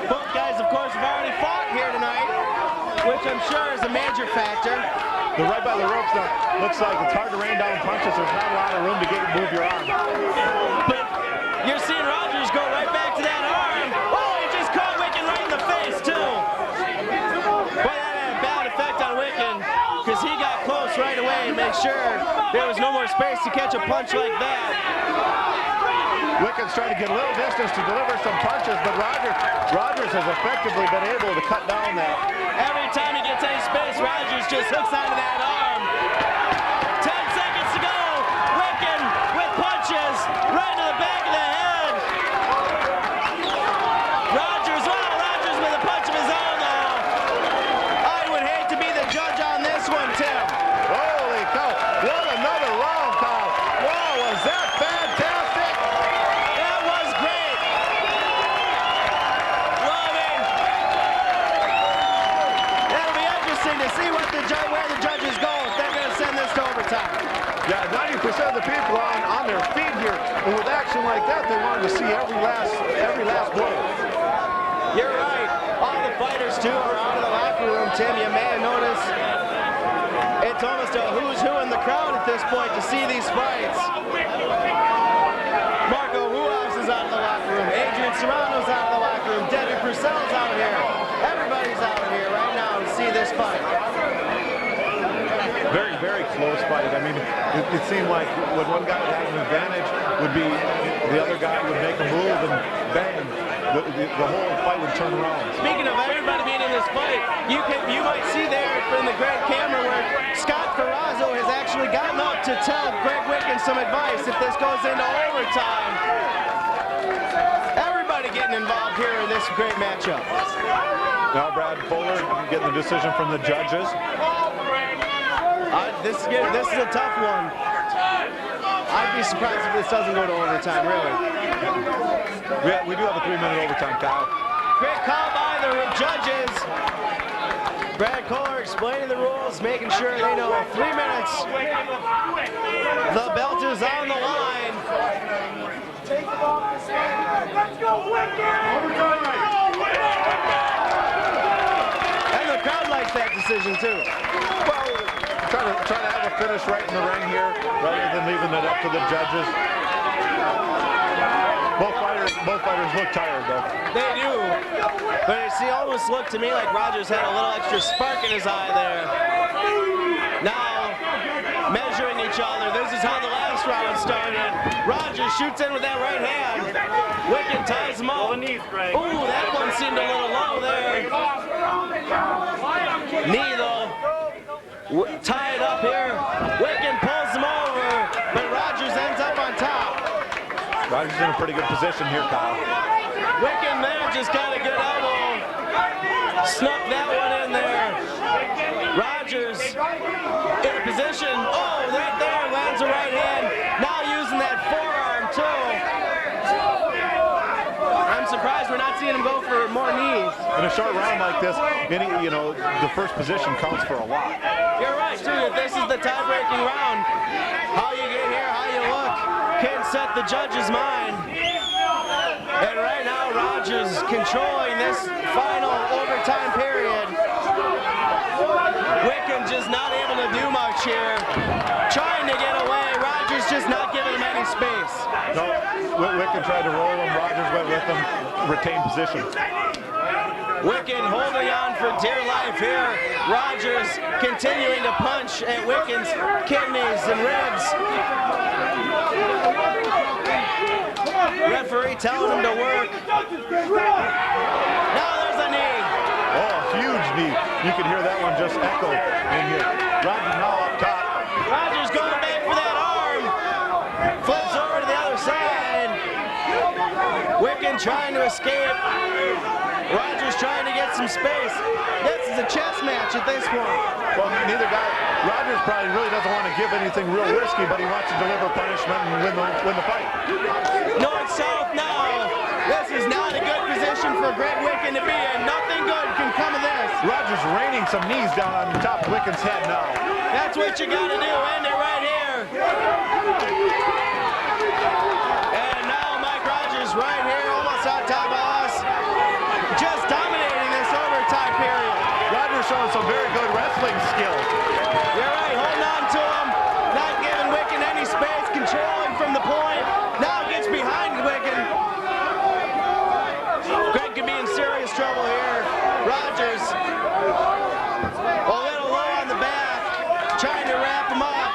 Speaker 6: Both guys, of course, have already fought here tonight, which I'm sure is a major factor.
Speaker 7: They're right by the ropes now. Looks like it's hard to rain down punches. There's not a lot of room to move your arm.
Speaker 6: But you're seeing Rogers go right back to that arm. Oh, he just caught Wikan right in the face, too. Boy, that had a bad effect on Wikan, because he got close right away and made sure there was no more space to catch a punch like that.
Speaker 7: Wikan's trying to get a little distance to deliver some punches, but Rogers has effectively been able to cut down that.
Speaker 6: Every time he gets any space, Rogers just hooks onto that arm. 10 seconds to go. Wikan with punches right to the back of the head. Rogers with a punch of his own, though. I would hate to be the judge on this one, Tim.
Speaker 7: Holy cow. What another round, Kyle. Wow, was that fantastic?
Speaker 6: That was great. It'll be interesting to see where the judges go if they're going to send this to overtime.
Speaker 7: Yeah, 90% of the people are on their feet here, and with action like that, they wanted to see every last blow.
Speaker 6: You're right. All the fighters, too, are out of the locker room, Tim. You may have noticed it's almost a who's who in the crowd at this point to see these fights. Ruas is out of the locker room. Adrian Serrano's out of the locker room. Cedric Purcell's out here. Everybody's out here right now to see this fight.
Speaker 7: Very, very close fight. I mean, it seemed like when one guy had an advantage would be the other guy would make a move and bang, the whole fight would turn around.
Speaker 6: Speaking of everybody being in this fight, you might see there from the great camera where Scott Ferrazzo has actually gotten up to tell Greg Wikan some advice if this goes into overtime. Everybody getting involved here in this great matchup.
Speaker 7: Now Brad Fuller getting the decision from the judges.
Speaker 6: This is a tough one. I'd be surprised if this doesn't go to overtime, really.
Speaker 7: We do have a 3-minute overtime, Kyle.
Speaker 6: Great call by the judges. Brad Kohler explaining the rules, making sure they know 3 minutes. The belt is on the line.
Speaker 1: Let's go, Wikan!
Speaker 6: And the crowd likes that decision, too.
Speaker 7: Well, trying to have a finish right in the ring here, rather than leaving it up to the judges. Both fighters look tired, though.
Speaker 6: They do. But it almost looked to me like Rogers had a little extra spark in his eye there. Now, measuring each other. This is how the last round started. Rogers shoots in with that right hand. Wikan ties him up. Ooh, that one seemed a little low there. Knee, though. Tied up here. Wikan pulls him over, but Rogers ends up on top.
Speaker 7: Rogers in a pretty good position here, Kyle.
Speaker 6: Wikan there just got a good elbow. Snuck that one in there. Rogers in a position. Oh, right there, lands a right hand. Now using that forearm, too. I'm surprised we're not seeing him go for more knees.
Speaker 7: In a short round like this, the first position counts for a lot.
Speaker 6: You're right, too. If this is the tie-breaking round, how you get here, how you look, can set the judge's mind. And right now, Rogers controlling this final overtime period. Wikan just not able to do much here. Trying to get away. Rogers just not giving him any space.
Speaker 7: No, Wikan tried to roll him. Rogers went with him. Retained position.
Speaker 6: Wikan holding on for dear life here. Rogers continuing to punch at Wikan's kidneys and ribs. Referee telling him to work. Now there's a knee.
Speaker 7: Oh, huge knee. You can hear that one just echo in here. Rogers now up top.
Speaker 6: Rogers going back for that arm. Flips over to the other side. Wikan trying to escape. Rogers trying to get some space. This is a chess match at this point.
Speaker 7: Well, neither guy, Rogers probably really doesn't want to give anything real risky, but he wants to deliver punishment and win the fight.
Speaker 6: North-south now. This is not a good position for Greg Wikan to be in. Nothing good can come of this.
Speaker 7: Rogers raining some knees down on top of Wikan's head now.
Speaker 6: That's what you got to do. End it right here. And now Mike Rogers right here, almost on top of us. Just dominating this overtime period.
Speaker 7: Rogers showing some very good wrestling skills.
Speaker 6: You're right, holding on to him. Not giving Wikan any space, controlling from the point. Now gets behind Wikan. Greg could be in serious trouble here. Rogers, a little low on the back, trying to wrap him up.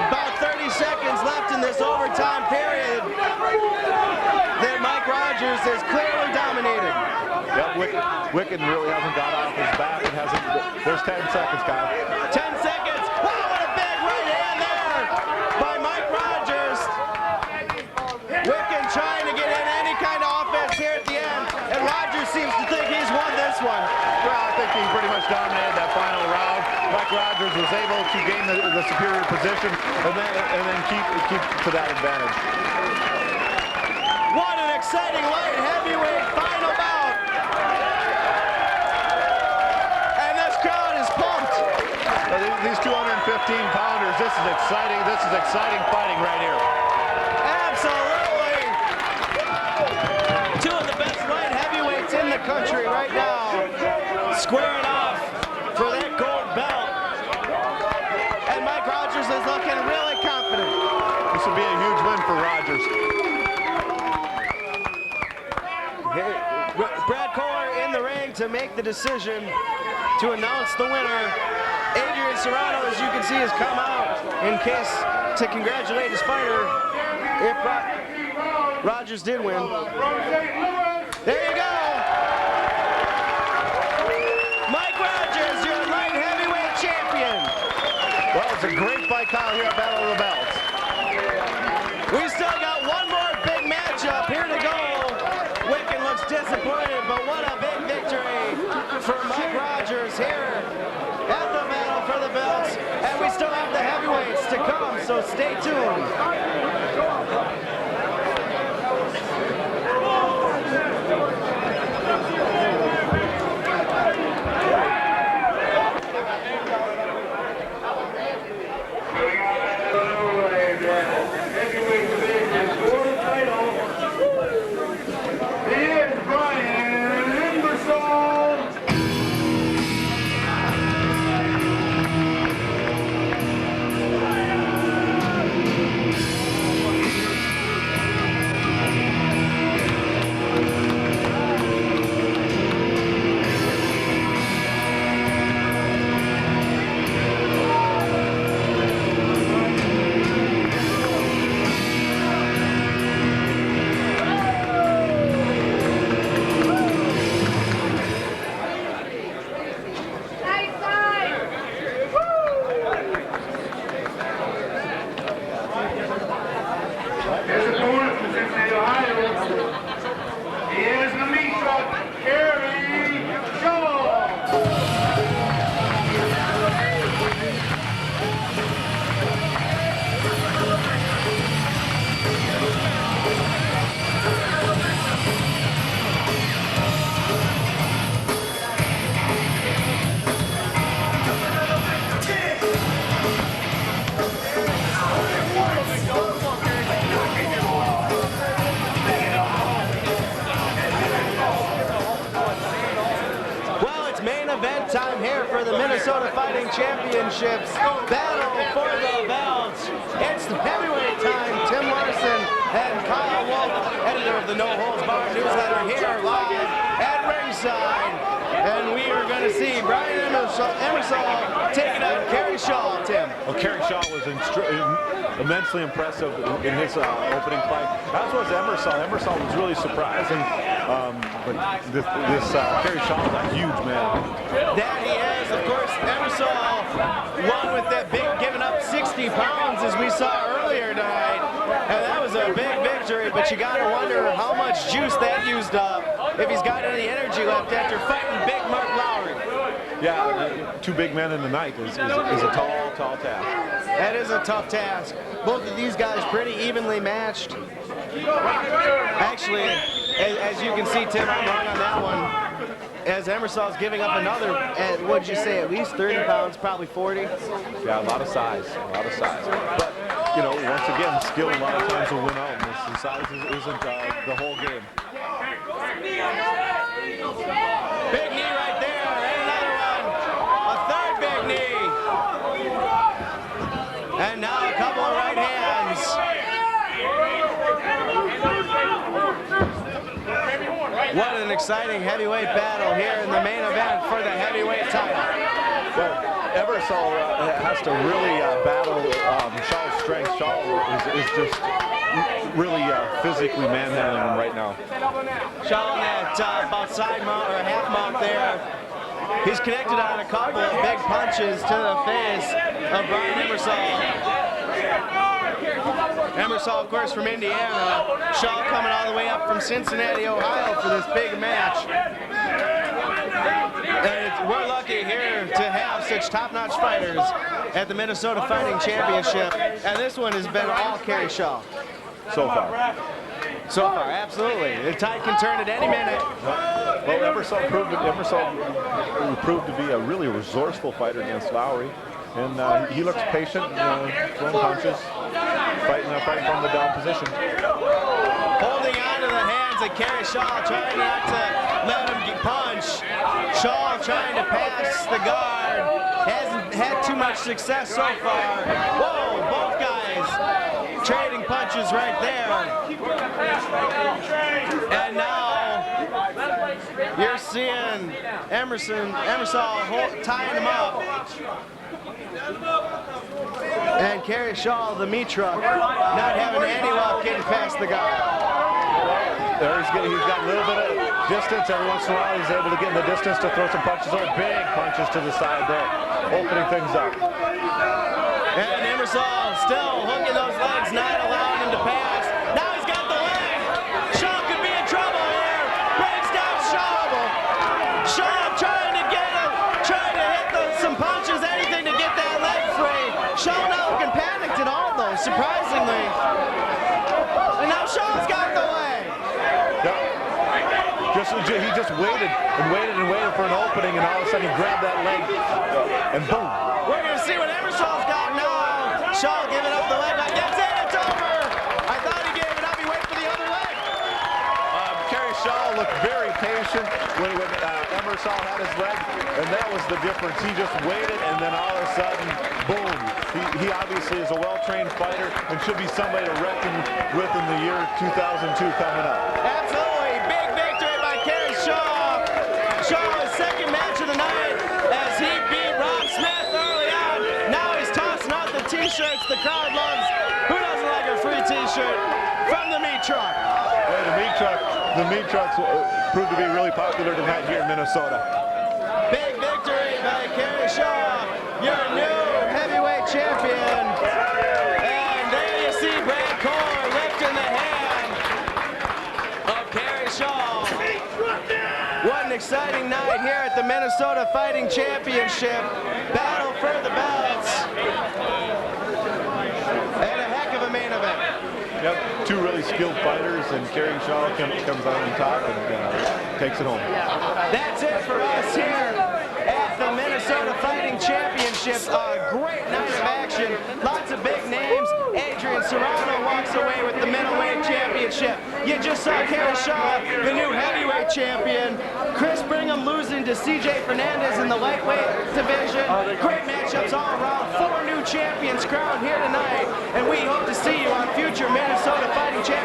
Speaker 6: About 30 seconds left in this overtime period. That Mike Rogers is clearly dominated.
Speaker 7: Yep, Wikan really hasn't got off his back. It hasn't. There's 10 seconds, Kyle.
Speaker 6: 10 seconds. Oh, what a big right hand there by Mike Rogers. Wikan trying to get in any kind of offense here at the end, and Rogers seems to think he's won this one.
Speaker 7: Well, I think he pretty much dominated that final round. Mike Rogers was able to gain the superior position and then keep to that advantage.
Speaker 6: What an exciting light heavyweight final bout. And this crowd is pumped.
Speaker 7: These 215-pounders, this is exciting. This is exciting fighting right here.
Speaker 6: Absolutely. Two of the best light heavyweights in the country right now. Squaring off for that gold belt. And Mike Rogers is looking really confident.
Speaker 7: This would be a huge win for Rogers.
Speaker 6: Brad Kohler in the ring to make the decision to announce the winner. Adrian Serrano, as you can see, has come out in case to congratulate his fighter if Rogers did win. There you go. Mike Rogers, your light heavyweight champion.
Speaker 7: Well, it's a great fight, Kyle, here at Battle of the Belts.
Speaker 6: We still got one more big matchup here to go. Wikan looks disappointed, but what a big victory for Mike Rogers here at the Battle for the Belts. And we still have the heavyweights to come, so stay tuned. Time here for the Minnesota Fighting Championships Battle for the Belts. It's heavyweight time. Tim Larson and Kyle Wolf, editor of the No Holds Barred newsletter, here live at ringside. And we are going to see Brian Ebersole taking out Kerry Schall, Tim.
Speaker 7: Well, Kerry Schall was immensely impressive in his opening fight, as was Emerson. Emerson was really surprising, but this Kerry Schall is a huge man.
Speaker 6: That he is, of course. Ebersole won with that big, giving up 60 pounds as we saw earlier tonight, and that was was a big victory, but you got to wonder how much juice that used up, if he's got any energy left after fighting big Mark Lowry.
Speaker 7: Yeah, two big men in the night is a tall, tall task.
Speaker 6: That is a tough task. Both of these guys pretty evenly matched. Actually, as you can see, Tim, I'm wrong on that one. As Emersole's giving up another, what'd you say, at least 30 pounds, probably 40?
Speaker 7: Yeah, a lot of size, But, you know, once again, skill a lot of times will win out, and the size isn't the whole game.
Speaker 6: Big knee right there, and another one. A third big knee. And now a couple of right hands. What an exciting heavyweight battle here in the main event for the heavyweight title.
Speaker 7: Well, Ebersole has to really battle Schall's strength. Schall is just really physically manhandling him right now.
Speaker 6: Schall on that about side mount or half mount there. He's connected on a couple of big punches to the face of Brigham Ebersole. Ebersole, of course, from Indiana. Schall coming all the way up from Cincinnati, Ohio for this big match. And we're lucky here to have such top-notch fighters at the Minnesota Fighting Championship. And this one has been all Kerry Schall.
Speaker 7: So far.
Speaker 6: So far, absolutely. The tide can turn at any minute.
Speaker 7: Well, Ebersole proved to be a really resourceful fighter against Lowry. And he looks patient, throwing punches, fighting from the down position.
Speaker 6: Holding on to the hands of Kerry Schall, trying not to let him punch. Schall trying to pass the guard. Hasn't had too much success so far. Whoa, both guys trading punches right there. And now you're seeing Ebersole tying him up. And Kerry Schall, the meat truck, not having any luck getting past the guy.
Speaker 7: There he's got a little bit of distance. Every once in a while he's able to get in the distance to throw some punches, or big punches to the side there, opening things up.
Speaker 6: And Ebersole still hooking those legs, not allowing him to pass. Now he's got the leg. Schall could be in trouble here. Breaks down Schall. Schall trying to hit some punches, anything to get that leg free. Schall not looking panicked at all, though, surprisingly. And now Schall's got the leg.
Speaker 7: Yep. He just waited for an opening, and all of a sudden he grabbed that leg, and boom.
Speaker 6: We're going to see what Ebersole's got now. Schall giving up the leg. That's it, it's over. I thought he gave it up. He waited for the other leg.
Speaker 7: Kerry Schall looked very patient when Ebersole had his leg, and that was the difference. He just waited, and then all of a sudden, boom. He obviously is a well-trained fighter and should be somebody to reckon with in the year 2002 coming up.
Speaker 6: Absolutely. Big victory by Kerry Schall. Schall, his second match of the night as he beat Rob Smith early on. Now he's tossing out the t-shirts the crowd loves. Who doesn't like a free t-shirt from the meat truck?
Speaker 7: Yeah, the meat trucks proved to be really popular tonight here in Minnesota.
Speaker 6: Big victory by Kerry Schall, your new heavyweight champion. And there you see Brad Cole lifting the hand of Kerry Schall. What an exciting night here at the Minnesota Fighting Championship. Battle for the belts. And a heck of a main event.
Speaker 7: Yep, two really skilled fighters, and Kerry Schall comes out on top and takes it home.
Speaker 6: That's it for us here at the Minnesota Fighting Championships. A great night of action. Lots of big names. Adrian Serrano walks away with the middleweight championship. You just saw Kerry Schall, the new heavyweight champion. Curtis Bringham losing to CJ Fernandez in the lightweight division. Great matchups all around. 4 new champions crowned here tonight. And we hope to see you on future Minnesota Fighting Championships.